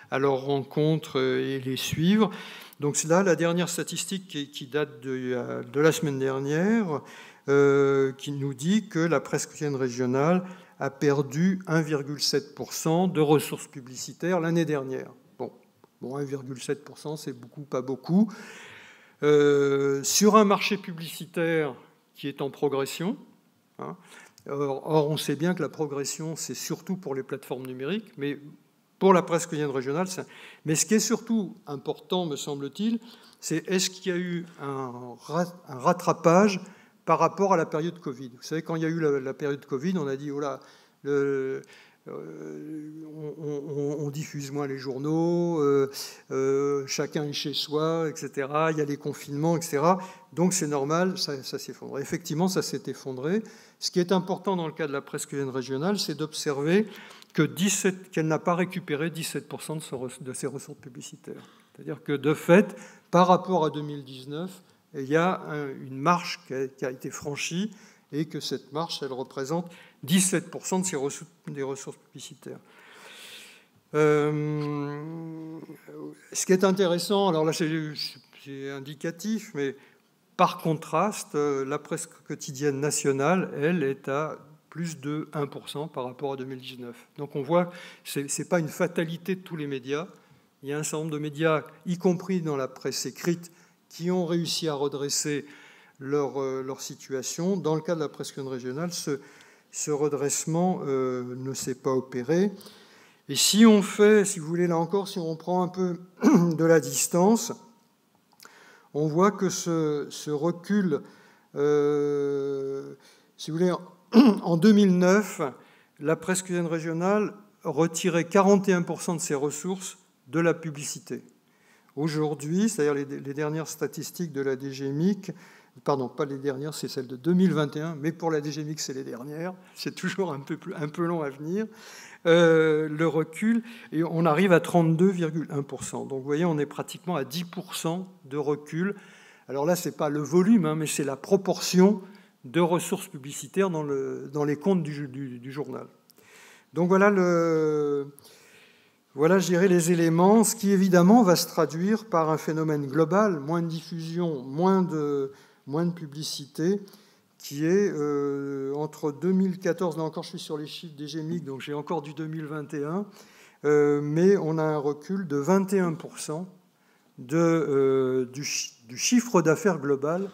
à leurs rencontres et les suivre. Donc là, la dernière statistique qui date de la semaine dernière, qui nous dit que la presse quotidienne régionale a perdu 1,7% de ressources publicitaires l'année dernière. Bon, 1,7%, c'est beaucoup, pas beaucoup. Sur un marché publicitaire qui est en progression, hein. Or, on sait bien que la progression, c'est surtout pour les plateformes numériques, mais pour la presse quotidienne régionale. Mais ce qui est surtout important, me semble-t-il, c'est est-ce qu'il y a eu un rattrapage par rapport à la période Covid. Vous savez, quand il y a eu la période Covid, on a dit, oh là, on diffuse moins les journaux, chacun est chez soi, etc. Il y a les confinements, etc. Donc c'est normal, ça s'effondre. Effectivement, ça s'est effondré. Ce qui est important dans le cas de la presse quotidienne régionale, c'est d'observer qu'elle n'a pas récupéré 17% de ses ressources publicitaires. C'est-à-dire que, de fait, par rapport à 2019, il y a une marche qui a été franchie et que cette marche, elle représente 17% des ressources publicitaires. Ce qui est intéressant, alors là c'est indicatif, mais par contraste, la presse quotidienne nationale, elle, est à plus de 1% par rapport à 2019. Donc on voit que ce n'est pas une fatalité de tous les médias. Il y a un certain nombre de médias, y compris dans la presse écrite, qui ont réussi à redresser leur situation. Dans le cas de la presse régionale, ce redressement ne s'est pas opéré. Et si on fait, si vous voulez, là encore, si on prend un peu de la distance, on voit que ce recul, si vous voulez, en 2009, la presse quotidienne régionale retirait 41% de ses ressources de la publicité. Aujourd'hui, c'est-à-dire les dernières statistiques de la DGMIC, pardon, pas les dernières, c'est celles de 2021, mais pour la DGMIC, c'est les dernières, c'est toujours un peu long à venir, le recul, et on arrive à 32,1%. Donc vous voyez, on est pratiquement à 10% de recul. Alors là, ce n'est pas le volume, hein, mais c'est la proportion de ressources publicitaires dans les comptes du journal. Donc voilà, je dirais, les éléments, ce qui évidemment va se traduire par un phénomène global, moins de diffusion, moins de publicité, qui est entre 2014, là encore je suis sur les chiffres des GMIC, donc j'ai encore du 2021, mais on a un recul de 21% du chiffre d'affaires global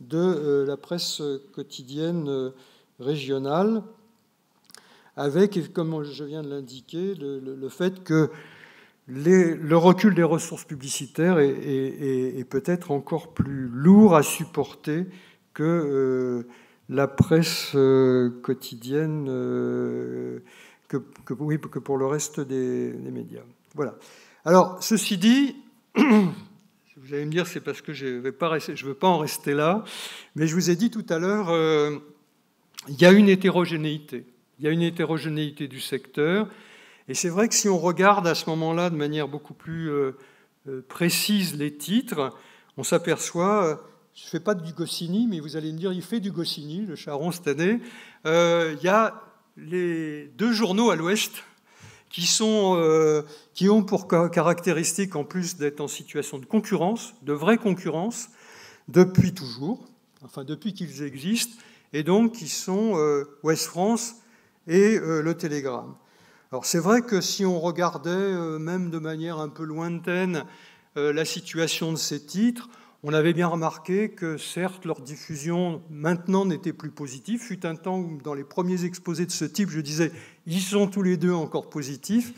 de la presse quotidienne régionale, avec, comme je viens de l'indiquer, le fait que le recul des ressources publicitaires est peut-être encore plus lourd à supporter que la presse quotidienne, que pour le reste des médias. Voilà. Alors, ceci dit, vous allez me dire, c'est parce que je ne veux pas en rester là, mais je vous ai dit tout à l'heure, il y a une hétérogénéité. Il y a une hétérogénéité du secteur. Et c'est vrai que si on regarde à ce moment-là de manière beaucoup plus précise les titres, on s'aperçoit, je ne fais pas du Goscinny, mais vous allez me dire, il fait du Goscinny, le Charron, cette année. Il y a les 2 journaux à l'Ouest qui ont pour caractéristique, en plus d'être en situation de concurrence, de vraie concurrence, depuis toujours, enfin depuis qu'ils existent, et donc qui sont Ouest France et le Télégramme. Alors c'est vrai que si on regardait, même de manière un peu lointaine, la situation de ces titres, on avait bien remarqué que certes leur diffusion maintenant n'était plus positive. Fut un temps où dans les premiers exposés de ce type, je disais ils sont tous les deux encore positifs.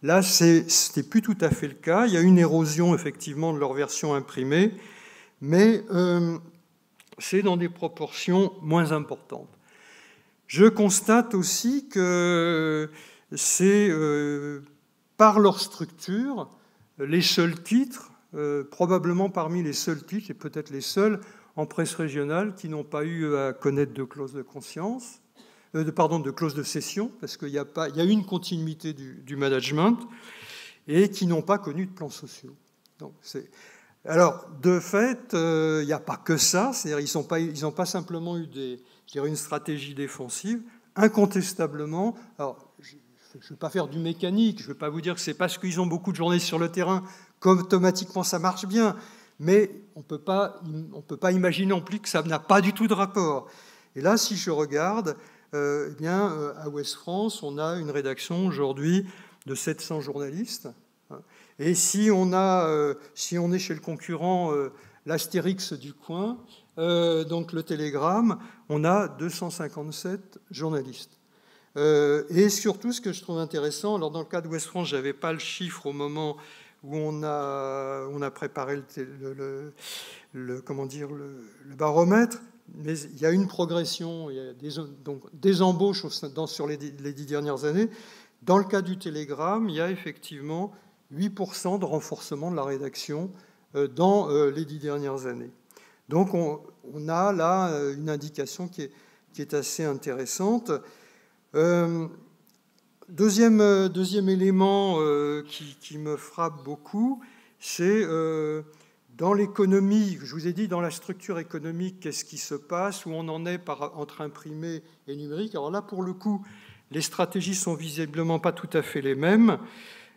Là, c'était plus tout à fait le cas. Il y a une érosion effectivement de leur version imprimée, mais c'est dans des proportions moins importantes. Je constate aussi que c'est par leur structure les seuls titres, probablement parmi les seuls titres, et peut-être les seuls en presse régionale qui n'ont pas eu à connaître de clause de conscience, de clause de cession, parce qu'il y a une continuité du management, et qui n'ont pas connu de plans sociaux. Donc, alors, de fait, il n'y a pas que ça, c'est-à-dire ils n'ont pas simplement eu une stratégie défensive, incontestablement. Alors, je ne vais pas faire du mécanique, je ne vais pas vous dire que c'est parce qu'ils ont beaucoup de journées sur le terrain qu'automatiquement ça marche bien, mais on ne peut pas imaginer non plus que ça n'a pas du tout de rapport. Et là, si je regarde, eh bien, à Ouest France, on a une rédaction aujourd'hui de 700 journalistes. Et si on est chez le concurrent, l'Astérix du coin, donc le Télégramme, on a 257 journalistes. Et surtout, ce que je trouve intéressant, alors dans le cas d'Ouest France, je n'avais pas le chiffre au moment où on a préparé le baromètre, mais il y a une progression, il y a des embauches sur les 10 dernières années. Dans le cas du Télégramme, il y a effectivement 8% de renforcement de la rédaction dans les 10 dernières années. Donc on a là une indication qui est assez intéressante. Deuxième élément qui me frappe beaucoup, c'est dans l'économie, je vous ai dit dans la structure économique, qu'est-ce qui se passe, où on en est entre imprimé et numérique. Alors là, pour le coup, les stratégies sont visiblement pas tout à fait les mêmes.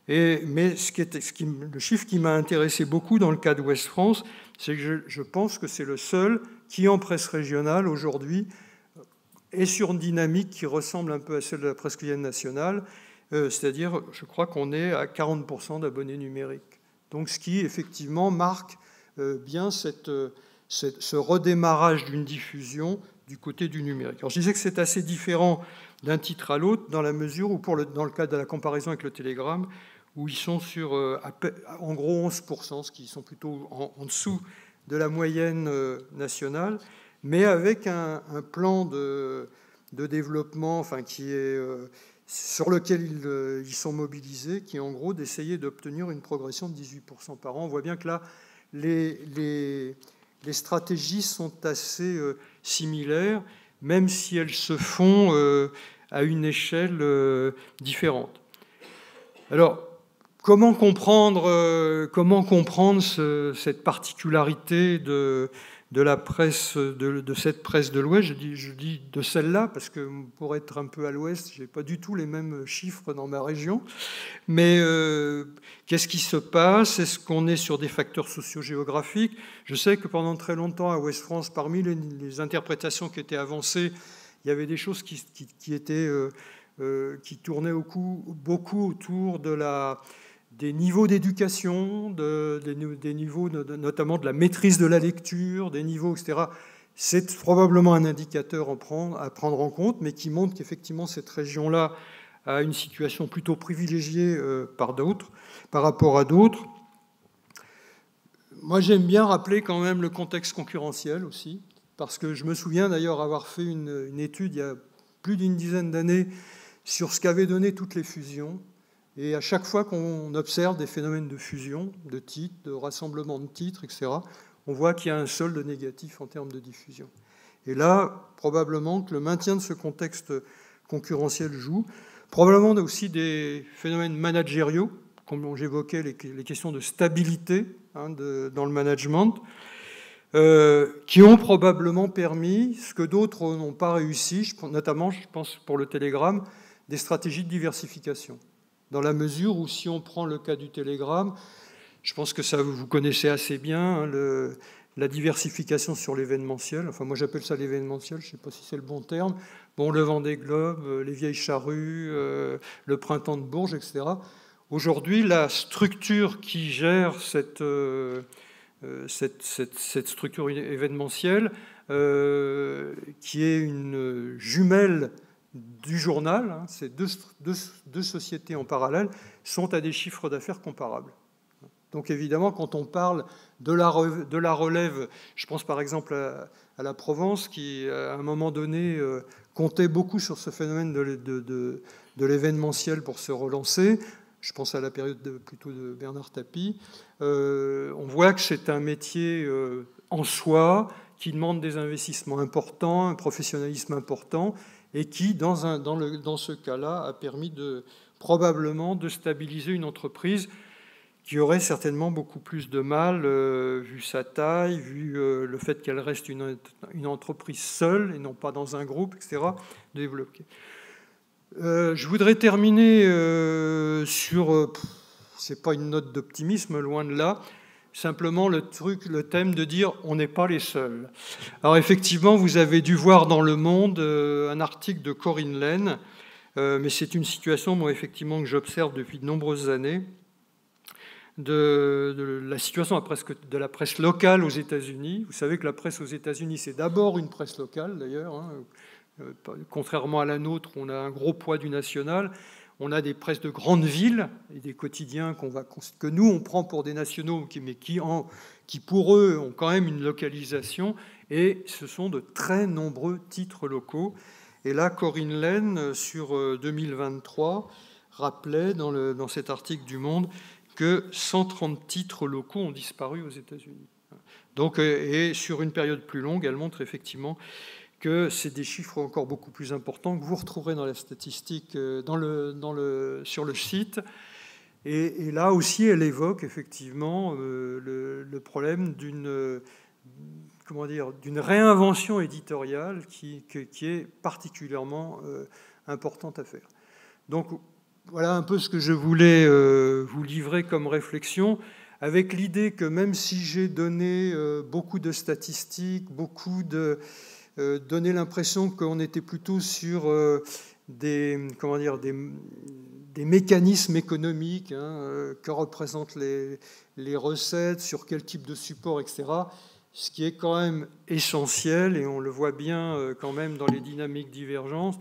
Mais le chiffre qui m'a intéressé beaucoup dans le cas d'Ouest France, c'est que je pense que c'est le seul qui, en presse régionale, aujourd'hui, est sur une dynamique qui ressemble un peu à celle de la presse quotidienne nationale, c'est-à-dire, je crois qu'on est à 40% d'abonnés numériques. Donc, ce qui, effectivement, marque bien ce redémarrage d'une diffusion du côté du numérique. Alors, je disais que c'est assez différent d'un titre à l'autre, dans la mesure où, dans le cas de la comparaison avec le Télégramme, où ils sont sur en gros 11%, ce qui sont plutôt en dessous de la moyenne nationale, mais avec un plan de développement, enfin, qui est, sur lequel ils sont mobilisés, qui est en gros d'essayer d'obtenir une progression de 18% par an. On voit bien que là, les stratégies sont assez similaires, même si elles se font à une échelle différente. Alors, comment comprendre cette particularité de la presse, de cette presse de l'Ouest? Je dis de celle-là, parce que pour être un peu à l'Ouest, je n'ai pas du tout les mêmes chiffres dans ma région. Mais qu'est-ce qui se passe? Est-ce qu'on est sur des facteurs socio-géographiques? Je sais que pendant très longtemps, à Ouest France, parmi les interprétations qui étaient avancées, il y avait des choses qui tournaient beaucoup autour des niveaux d'éducation, des niveaux notamment de la maîtrise de la lecture, des niveaux, etc. C'est probablement un indicateur à prendre en compte, mais qui montre qu'effectivement cette région-là a une situation plutôt privilégiée par rapport à d'autres. Moi, j'aime bien rappeler quand même le contexte concurrentiel aussi, parce que je me souviens d'ailleurs avoir fait une étude il y a plus d'une dizaine d'années sur ce qu'avaient donné toutes les fusions. Et à chaque fois qu'on observe des phénomènes de fusion, de titres, de rassemblement de titres, etc., on voit qu'il y a un solde négatif en termes de diffusion. Et là, probablement que le maintien de ce contexte concurrentiel joue. Probablement aussi des phénomènes managériaux comme j'évoquais, les questions de stabilité dans le management, qui ont probablement permis ce que d'autres n'ont pas réussi, notamment, je pense, pour le télégramme, des stratégies de diversification. Dans la mesure où, si on prend le cas du télégramme, je pense que ça, vous connaissez assez bien, la diversification sur l'événementiel. Enfin, moi, j'appelle ça l'événementiel, je ne sais pas si c'est le bon terme. Bon, le Vendée Globe, les Vieilles Charrues, le Printemps de Bourges, etc. Aujourd'hui, la structure qui gère cette structure événementielle, qui est une jumelle du journal, ces deux sociétés en parallèle, sont à des chiffres d'affaires comparables. Donc évidemment, quand on parle de la relève, je pense par exemple à la Provence, qui à un moment donné comptait beaucoup sur ce phénomène de l'événementiel pour se relancer. Je pense à la période plutôt de Bernard Tapie. On voit que c'est un métier en soi qui demande des investissements importants, un professionnalisme important, et qui, dans ce cas-là, a permis probablement de stabiliser une entreprise qui aurait certainement beaucoup plus de mal, vu sa taille, vu le fait qu'elle reste une entreprise seule et non pas dans un groupe, etc., de développer. Je voudrais terminer sur... c'est pas une note d'optimisme, loin de là, simplement le thème de dire on n'est pas les seuls. Alors effectivement, vous avez dû voir dans Le Monde un article de Corinne Lehn, mais c'est une situation, moi, effectivement, que j'observe depuis de nombreuses années, de la situation de la presse locale aux États-Unis. Vous savez que la presse aux États-Unis, c'est d'abord une presse locale, d'ailleurs. Contrairement à la nôtre, on a un gros poids du national. On a des presses de grandes villes et des quotidiens que nous, on prend pour des nationaux, mais qui, pour eux, ont quand même une localisation. Et ce sont de très nombreux titres locaux. Et là, Corinne Lehn, sur 2023, rappelait dans cet article du Monde que 130 titres locaux ont disparu aux États-Unis. Donc, et sur une période plus longue, elle montre effectivement que c'est des chiffres encore beaucoup plus importants que vous retrouverez dans la statistique sur le site. Et là aussi, elle évoque effectivement le problème d'une réinvention éditoriale qui est particulièrement importante à faire. Donc, voilà un peu ce que je voulais vous livrer comme réflexion, avec l'idée que même si j'ai donné beaucoup de statistiques, donné l'impression qu'on était plutôt sur des mécanismes économiques, que représentent les recettes, sur quel type de support, etc. Ce qui est quand même essentiel, et on le voit bien quand même dans les dynamiques divergentes,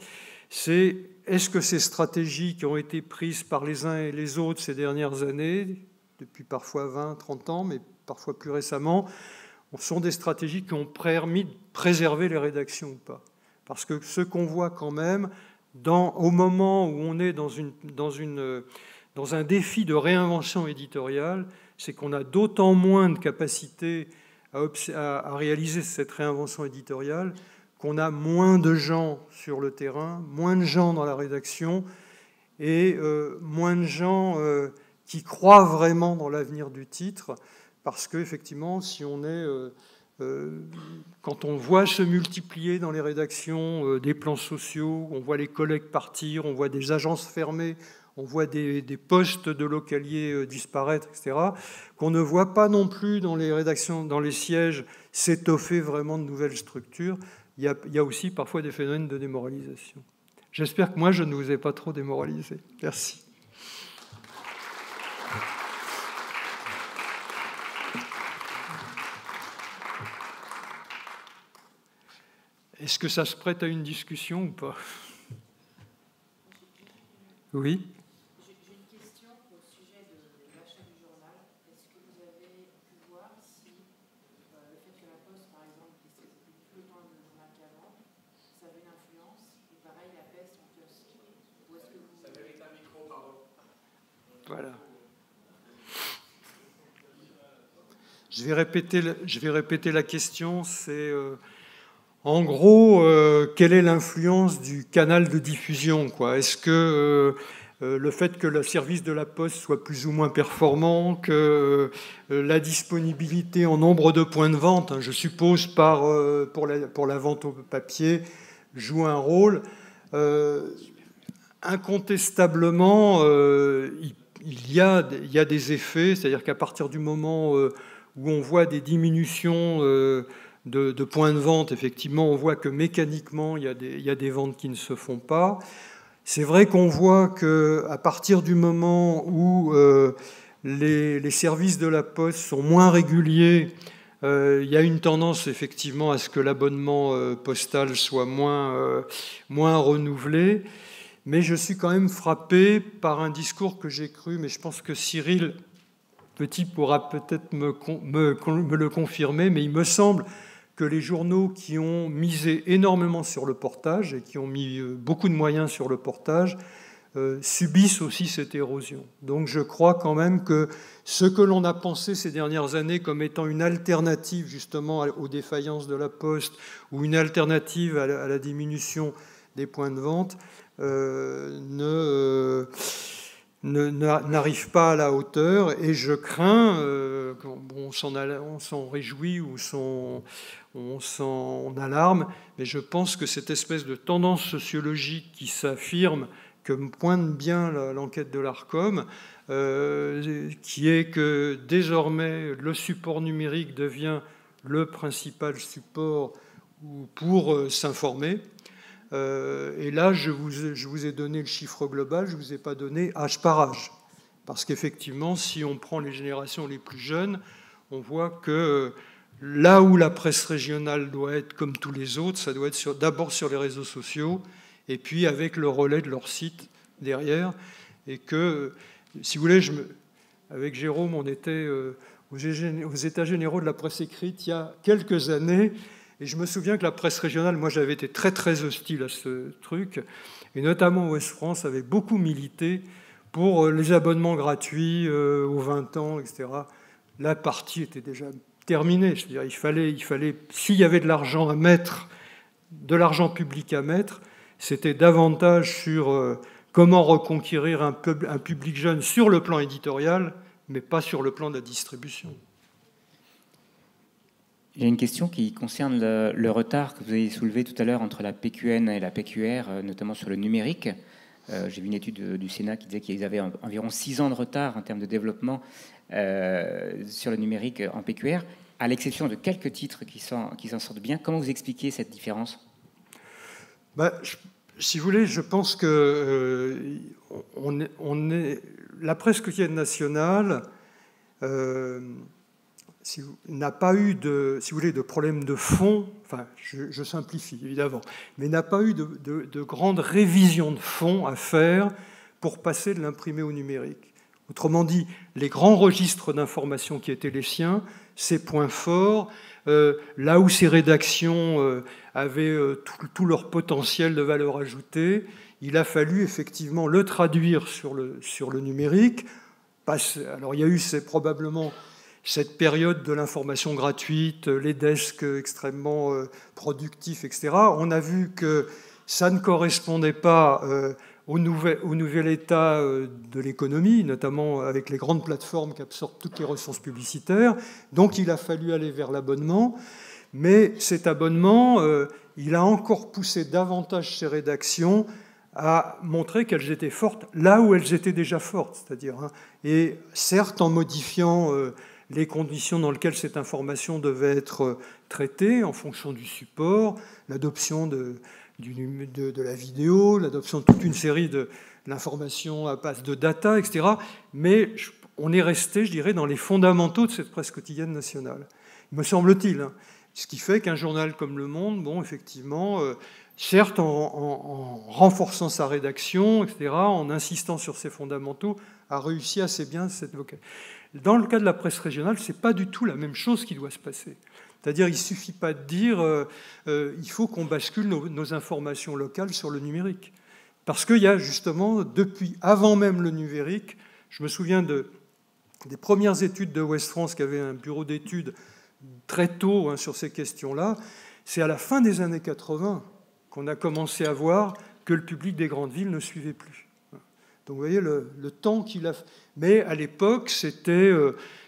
c'est est-ce que ces stratégies qui ont été prises par les uns et les autres ces dernières années, depuis parfois 20, 30 ans, mais parfois plus récemment, sont des stratégies qui ont permis de préserver les rédactions ou pas. Parce que ce qu'on voit quand même, au moment où on est dans un défi de réinvention éditoriale, c'est qu'on a d'autant moins de capacité à réaliser cette réinvention éditoriale qu'on a moins de gens sur le terrain, moins de gens dans la rédaction et moins de gens qui croient vraiment dans l'avenir du titre, parce qu'effectivement, quand on voit se multiplier dans les rédactions des plans sociaux, on voit les collègues partir, on voit des agences fermées, on voit des postes de localiers disparaître, etc., qu'on ne voit pas non plus dans les rédactions, dans les sièges, s'étoffer vraiment de nouvelles structures. Il y a aussi parfois des phénomènes de démoralisation. J'espère que moi, je ne vous ai pas trop démoralisé. Merci. Est-ce que ça se prête à une discussion ou pas? Oui. J'ai une question au sujet de l'achat du journal. Est-ce que vous avez pu voir si le fait que la Poste, par exemple, distribue plus autant de journal qu'avant, ça avait une influence? Et pareil, la Peste en kiosque. Ou est-ce que vous... Ça mérite un micro, pardon. Voilà. Je vais répéter la question. C'est... en gros, quelle est l'influence du canal de diffusion, quoi ? Est-ce que le fait que le service de la Poste soit plus ou moins performant, que la disponibilité en nombre de points de vente, je suppose pour la vente au papier, joue un rôle. Incontestablement, il y a des effets, c'est-à-dire qu'à partir du moment où on voit des diminutions de points de vente, effectivement, on voit que mécaniquement, il y a des ventes qui ne se font pas. C'est vrai qu'on voit qu'à partir du moment où les services de la Poste sont moins réguliers, il y a une tendance effectivement à ce que l'abonnement postal soit moins renouvelé. Mais je suis quand même frappé par un discours que j'ai cru, mais je pense que Cyril Petit pourra peut-être me le confirmer, mais il me semble que les journaux qui ont misé énormément sur le portage et qui ont mis beaucoup de moyens sur le portage subissent aussi cette érosion. Donc je crois quand même que ce que l'on a pensé ces dernières années comme étant une alternative justement aux défaillances de la Poste ou une alternative à la diminution des points de vente n'arrive pas à la hauteur, et je crains, on s'en réjouit ou on s'en alarme, mais je pense que cette espèce de tendance sociologique qui s'affirme, que pointe bien l'enquête de l'Arcom, qui est que désormais le support numérique devient le principal support pour s'informer. Et là, je vous ai donné le chiffre global, je ne vous ai pas donné âge par âge. Parce qu'effectivement, si on prend les générations les plus jeunes, on voit que là où la presse régionale doit être comme tous les autres, ça doit être d'abord sur les réseaux sociaux, et puis avec le relais de leur site derrière. Et que, si vous voulez, avec Jérôme, on était aux États généraux de la presse écrite il y a quelques années. Et je me souviens que la presse régionale, moi j'avais été très très hostile à ce truc, et notamment Ouest France avait beaucoup milité pour les abonnements gratuits aux 20 ans, etc. La partie était déjà terminée. Je veux dire, il fallait, s'il y avait de l'argent à mettre, de l'argent public à mettre, c'était davantage sur comment reconquérir un public jeune sur le plan éditorial, mais pas sur le plan de la distribution. Il y a une question qui concerne le retard que vous avez soulevé tout à l'heure entre la PQN et la PQR, notamment sur le numérique. J'ai vu une étude du Sénat qui disait qu'ils avaient environ 6 ans de retard en termes de développement sur le numérique en PQR, à l'exception de quelques titres qui s'en sortent bien. Comment vous expliquez cette différence ? Si vous voulez, je pense que la presse quotidienne nationale n'a pas eu de problème de fond, enfin je simplifie évidemment, mais n'a pas eu de grande révision de fond à faire pour passer de l'imprimé au numérique. Autrement dit, les grands registres d'information qui étaient les siens, ses points forts, là où ces rédactions avaient tout leur potentiel de valeur ajoutée, il a fallu effectivement le traduire sur le numérique. Alors il y a eu probablement cette période de l'information gratuite, les desks extrêmement productifs, etc. On a vu que ça ne correspondait pas au nouvel état de l'économie, notamment avec les grandes plateformes qui absorbent toutes les ressources publicitaires. Donc il a fallu aller vers l'abonnement. Mais cet abonnement, il a encore poussé davantage ces rédactions à montrer qu'elles étaient fortes là où elles étaient déjà fortes. C'est-à-dire, et certes en modifiant les conditions dans lesquelles cette information devait être traitée en fonction du support, l'adoption de la vidéo, l'adoption de toute une série d'informations à base de data, etc. Mais on est resté, je dirais, dans les fondamentaux de cette presse quotidienne nationale, me semble-t-il. Ce qui fait qu'un journal comme Le Monde, bon, effectivement, certes en renforçant sa rédaction, etc., en insistant sur ses fondamentaux, a réussi assez bien cette vocation. Dans le cas de la presse régionale, ce n'est pas du tout la même chose qui doit se passer. C'est-à-dire il ne suffit pas de dire il faut qu'on bascule nos informations locales sur le numérique. Parce qu'il y a justement, depuis avant même le numérique, je me souviens des premières études de Ouest France qui avait un bureau d'études très tôt sur ces questions-là. C'est à la fin des années 80 qu'on a commencé à voir que le public des grandes villes ne suivait plus. Donc vous voyez le temps qu'il a... Mais à l'époque, c'était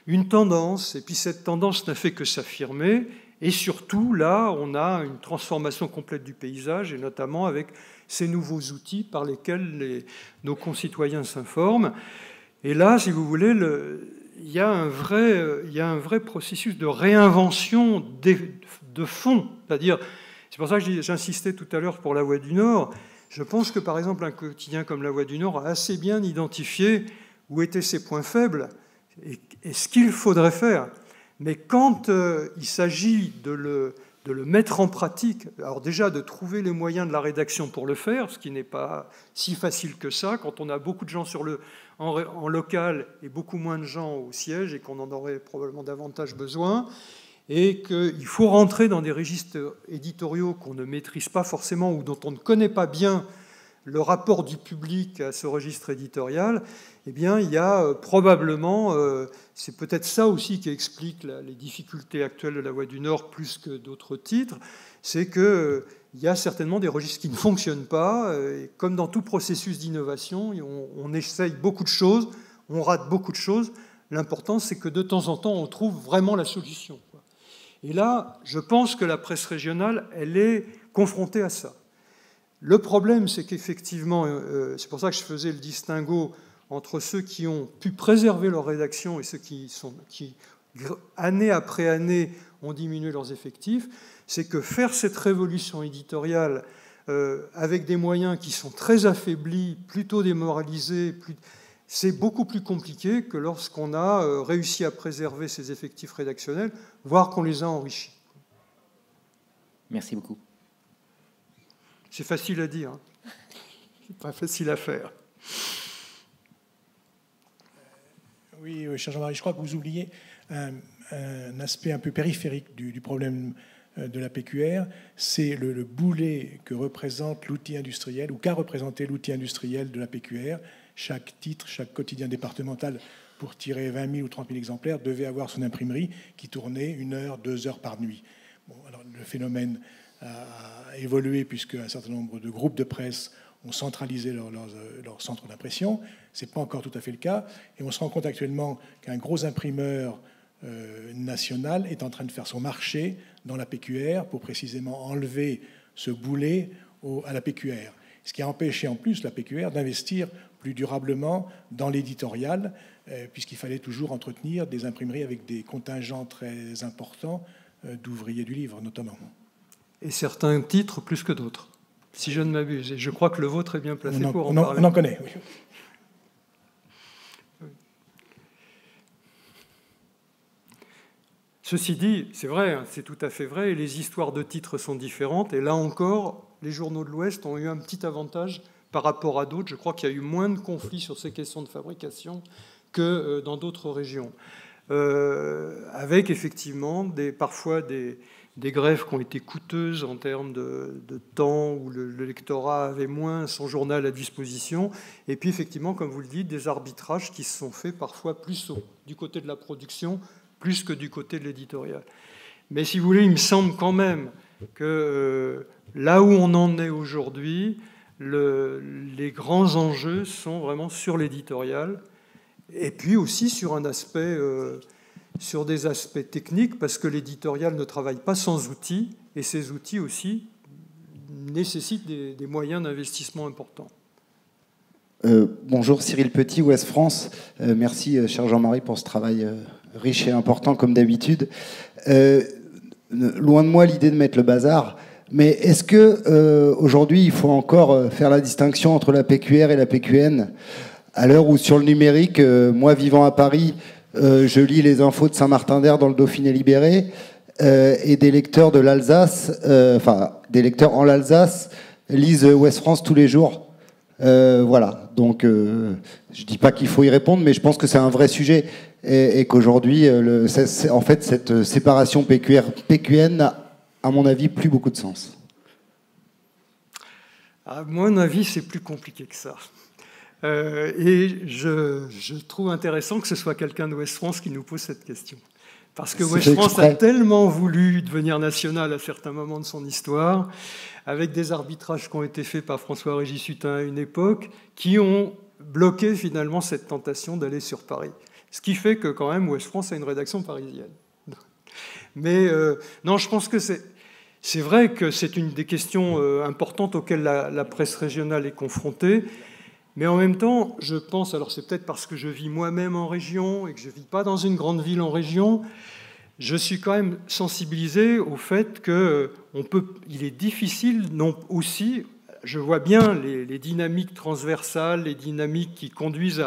une tendance, et puis cette tendance n'a fait que s'affirmer, et surtout, là, on a une transformation complète du paysage, et notamment avec ces nouveaux outils par lesquels nos concitoyens s'informent. Et là, si vous voulez, il y a un vrai processus de réinvention de fond. C'est-à-dire, c'est pour ça que j'insistais tout à l'heure pour La Voix du Nord. Je pense que, par exemple, un quotidien comme La Voix du Nord a assez bien identifié où étaient ses points faibles et ce qu'il faudrait faire. Mais quand il s'agit de le mettre en pratique, alors déjà de trouver les moyens de la rédaction pour le faire, ce qui n'est pas si facile que ça, quand on a beaucoup de gens en local et beaucoup moins de gens au siège et qu'on en aurait probablement davantage besoin, et qu'il faut rentrer dans des registres éditoriaux qu'on ne maîtrise pas forcément ou dont on ne connaît pas bien le rapport du public à ce registre éditorial, eh bien, il y a probablement, c'est peut-être ça aussi qui explique les difficultés actuelles de La Voix du Nord plus que d'autres titres, c'est qu'il y a certainement des registres qui ne fonctionnent pas, et comme dans tout processus d'innovation, on essaye beaucoup de choses, on rate beaucoup de choses, l'important c'est que de temps en temps on trouve vraiment la solution. Et là, je pense que la presse régionale, elle est confrontée à ça. Le problème, c'est qu'effectivement, c'est pour ça que je faisais le distinguo entre ceux qui ont pu préserver leur rédaction et ceux qui, année après année, ont diminué leurs effectifs, c'est que faire cette révolution éditoriale avec des moyens qui sont très affaiblis, plutôt démoralisés, c'est beaucoup plus compliqué que lorsqu'on a réussi à préserver ses effectifs rédactionnels, voire qu'on les a enrichis. Merci beaucoup. C'est facile à dire, hein. C'est pas facile à faire. Oui, cher Jean-Marie, je crois que vous oubliez un aspect un peu périphérique du problème de la PQR, c'est le boulet que représente l'outil industriel, ou qu'a représenté l'outil industriel de la PQR. Chaque titre, chaque quotidien départemental, pour tirer 20 000 ou 30 000 exemplaires, devait avoir son imprimerie qui tournait 1 heure, 2 heures par nuit. Bon, alors, le phénomène a évolué puisque un certain nombre de groupes de presse ont centralisé leur centre d'impression. Ce n'est pas encore tout à fait le cas. Et on se rend compte actuellement qu'un gros imprimeur national est en train de faire son marché dans la PQR pour précisément enlever ce boulet à la PQR. Ce qui a empêché en plus la PQR d'investir plus durablement dans l'éditorial, puisqu'il fallait toujours entretenir des imprimeries avec des contingents très importants d'ouvriers du livre, notamment. Et certains titres plus que d'autres, si je ne m'abuse. Et je crois que le vôtre est bien placé pour en parler. On en connaît, oui. Ceci dit, c'est vrai, c'est tout à fait vrai, et les histoires de titres sont différentes. Et là encore, les journaux de l'Ouest ont eu un petit avantage par rapport à d'autres. Je crois qu'il y a eu moins de conflits sur ces questions de fabrication que dans d'autres régions. Avec effectivement parfois des grèves qui ont été coûteuses en termes de temps, où le lectorat avait moins son journal à disposition. Et puis effectivement, comme vous le dites, des arbitrages qui se sont faits parfois plus du côté de la production, plus que du côté de l'éditorial. Mais si vous voulez, il me semble quand même que là où on en est aujourd'hui, les grands enjeux sont vraiment sur l'éditorial, et puis aussi sur sur des aspects techniques, parce que l'éditorial ne travaille pas sans outils, et ces outils aussi nécessitent des moyens d'investissement importants. Bonjour, Cyril Petit, Ouest France. Merci, cher Jean-Marie, pour ce travail riche et important, comme d'habitude. Loin de moi l'idée de mettre le bazar, mais est-ce que aujourd'hui il faut encore faire la distinction entre la PQR et la PQN, à l'heure où sur le numérique, moi vivant à Paris, je lis les infos de Saint-Martin-d'Hères dans le Dauphiné libéré, et des lecteurs de l'Alsace, des lecteurs en Alsace lisent Ouest France tous les jours. Voilà, donc je dis pas qu'il faut y répondre, mais je pense que c'est un vrai sujet et qu'aujourd'hui, en fait, cette séparation PQN n'a, à mon avis, plus beaucoup de sens. À mon avis, c'est plus compliqué que ça. Et je trouve intéressant que ce soit quelqu'un de Ouest France qui nous pose cette question. Parce que Ouest France a tellement voulu devenir national à certains moments de son histoire, avec des arbitrages qui ont été faits par François-Régis Hutin à une époque, qui ont bloqué finalement cette tentation d'aller sur Paris. Ce qui fait que quand même Ouest France a une rédaction parisienne. Mais non, je pense que c'est vrai que c'est une des questions importantes auxquelles la presse régionale est confrontée. Mais en même temps, je pense, alors c'est peut-être parce que je vis moi-même en région et que je ne vis pas dans une grande ville en région, je suis quand même sensibilisé au fait qu'il est difficile, non, aussi, je vois bien les dynamiques transversales, les dynamiques qui conduisent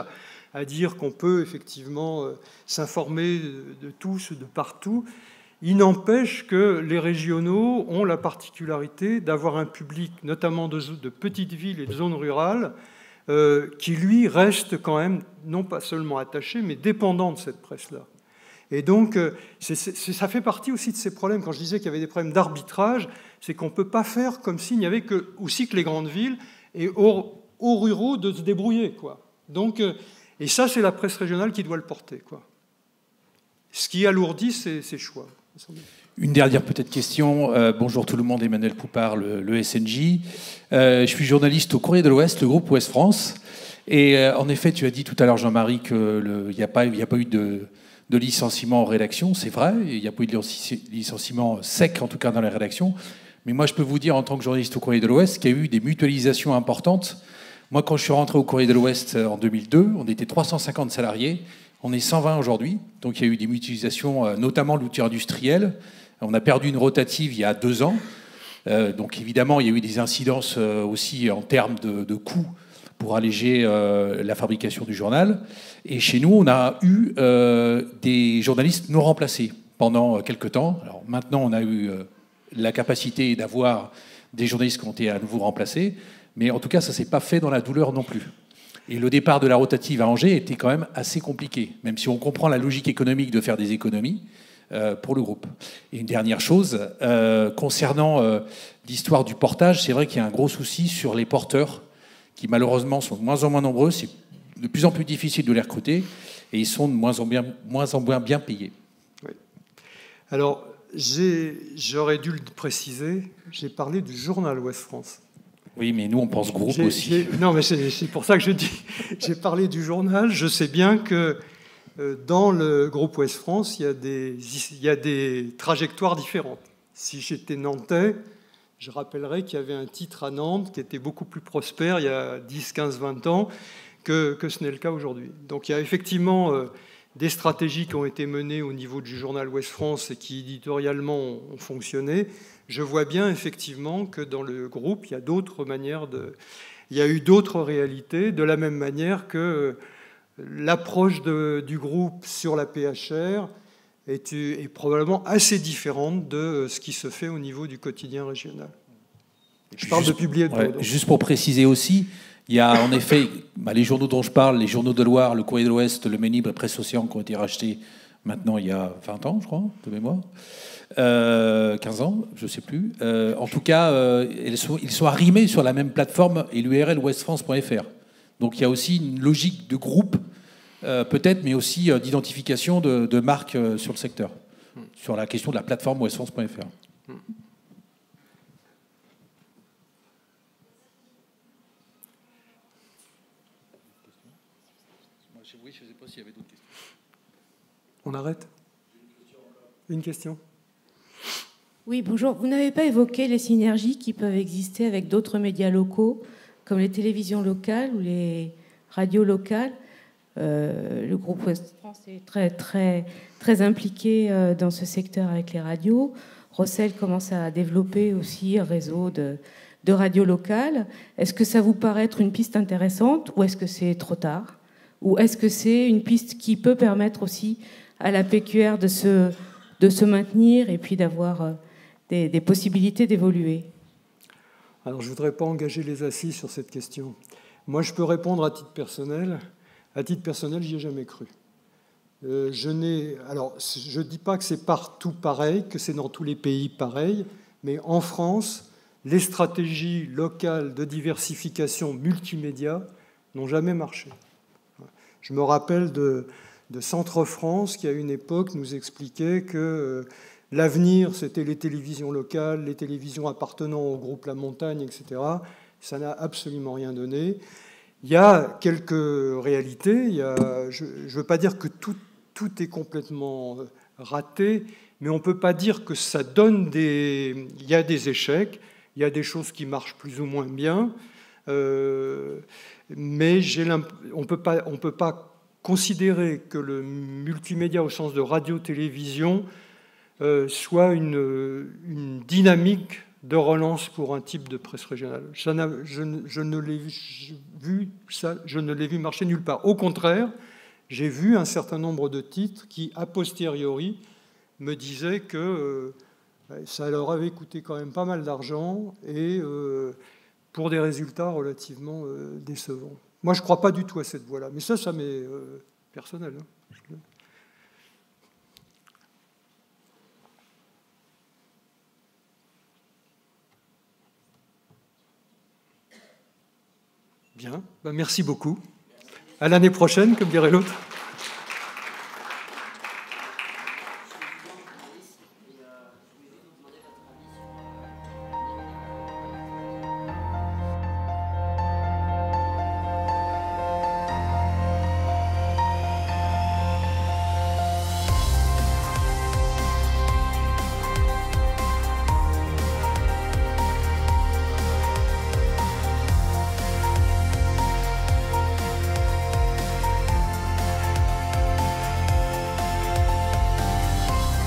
à dire qu'on peut effectivement s'informer de tous, de partout. Il n'empêche que les régionaux ont la particularité d'avoir un public, notamment de petites villes et de zones rurales, qui, lui, reste quand même, non pas seulement attaché, mais dépendant de cette presse-là. Et donc, ça fait partie aussi de ces problèmes. Quand je disais qu'il y avait des problèmes d'arbitrage, c'est qu'on ne peut pas faire comme s'il n'y avait aussi que les grandes villes et aux ruraux de se débrouiller, quoi. Donc, et ça, c'est la presse régionale qui doit le porter, quoi. Ce qui alourdit ses choix. Une dernière peut-être question. Bonjour tout le monde, Emmanuel Poupard, le SNJ. Je suis journaliste au Courrier de l'Ouest, le groupe Ouest France. Et en effet, tu as dit tout à l'heure, Jean-Marie, qu'il n'y a pas eu de licenciement en rédaction. C'est vrai, il n'y a pas eu de licenciement sec, en tout cas dans les rédactions. Mais moi, je peux vous dire, en tant que journaliste au Courrier de l'Ouest, qu'il y a eu des mutualisations importantes. Moi, quand je suis rentré au Courrier de l'Ouest en 2002, on était 350 salariés. On est 120 aujourd'hui. Donc, il y a eu des mutualisations, notamment l'outil industriel. On a perdu une rotative il y a 2 ans. Donc, évidemment, il y a eu des incidences aussi en termes de coûts pour alléger la fabrication du journal. Et chez nous, on a eu des journalistes non remplacés pendant quelques temps. Alors, maintenant, on a eu la capacité d'avoir des journalistes qui ont été à nouveau remplacés. Mais en tout cas, ça ne s'est pas fait dans la douleur non plus. Et le départ de la rotative à Angers était quand même assez compliqué, même si on comprend la logique économique de faire des économies pour le groupe. Et une dernière chose, concernant l'histoire du portage, c'est vrai qu'il y a un gros souci sur les porteurs, qui malheureusement sont de moins en moins nombreux, c'est de plus en plus difficile de les recruter, et ils sont de moins en moins bien payés. Oui. Alors, j'aurais dû le préciser, j'ai parlé du journal Ouest France. Oui, mais nous, on pense groupe aussi. Non, mais c'est pour ça que je dis, j'ai parlé du journal. Je sais bien que dans le groupe Ouest France, il y a des trajectoires différentes. Si j'étais nantais, je rappellerais qu'il y avait un titre à Nantes qui était beaucoup plus prospère il y a 10, 15, 20 ans que ce n'est le cas aujourd'hui. Donc il y a effectivement des stratégies qui ont été menées au niveau du journal Ouest France et qui éditorialement ont fonctionné. Je vois bien effectivement que dans le groupe, il y a d'autres manières il y a eu d'autres réalités, de la même manière que l'approche du groupe sur la PHR est probablement assez différente de ce qui se fait au niveau du quotidien régional. Je parle de publier de Bordeaux. Juste pour préciser aussi, il y a en effet les journaux dont je parle, les journaux de Loire, le Courrier de l'Ouest, le Ménibre et Presse Océan qui ont été rachetés maintenant il y a 20 ans, je crois, de mémoire. 15 ans, je ne sais plus. En tout cas, ils sont arrimés sur la même plateforme et l'URL westfrance.fr. Donc il y a aussi une logique de groupe, peut-être, mais aussi d'identification de marques sur le secteur, sur la question de la plateforme westfrance.fr. Oui, je ne sais pas s'il y avait d'autres questions. On arrête ? Une question ? Oui, bonjour. Vous n'avez pas évoqué les synergies qui peuvent exister avec d'autres médias locaux, comme les télévisions locales ou les radios locales. Le groupe Ouest France est très, très, très impliqué dans ce secteur avec les radios. Rossel commence à développer aussi un réseau de radios locales. Est-ce que ça vous paraît être une piste intéressante ou est-ce que c'est trop tard ? Ou est-ce que c'est une piste qui peut permettre aussi à la PQR de se maintenir et puis d'avoir des possibilités d'évoluer ? Alors, je ne voudrais pas engager les assises sur cette question. Moi, je peux répondre à titre personnel. À titre personnel, j'y ai jamais cru. Je ne dis pas que c'est partout pareil, que c'est dans tous les pays pareil, mais en France, les stratégies locales de diversification multimédia n'ont jamais marché. Je me rappelle de Centre France qui, à une époque, nous expliquait que l'avenir, c'était les télévisions locales, les télévisions appartenant au groupe La Montagne, etc. Ça n'a absolument rien donné. Il y a quelques réalités. Je ne veux pas dire que tout est complètement raté, mais on ne peut pas dire que ça donne des... Il y a des échecs, il y a des choses qui marchent plus ou moins bien, mais on ne peut pas considérer que le multimédia au sens de radio-télévision soit une dynamique de relance pour un type de presse régionale. Je ne l'ai vu marcher nulle part. Au contraire, j'ai vu un certain nombre de titres qui, a posteriori, me disaient que ça leur avait coûté quand même pas mal d'argent et pour des résultats relativement décevants. Moi, je ne crois pas du tout à cette voie-là, mais ça m'est personnel. Hein. Bien, ben, merci beaucoup. À l'année prochaine, comme dirait l'autre.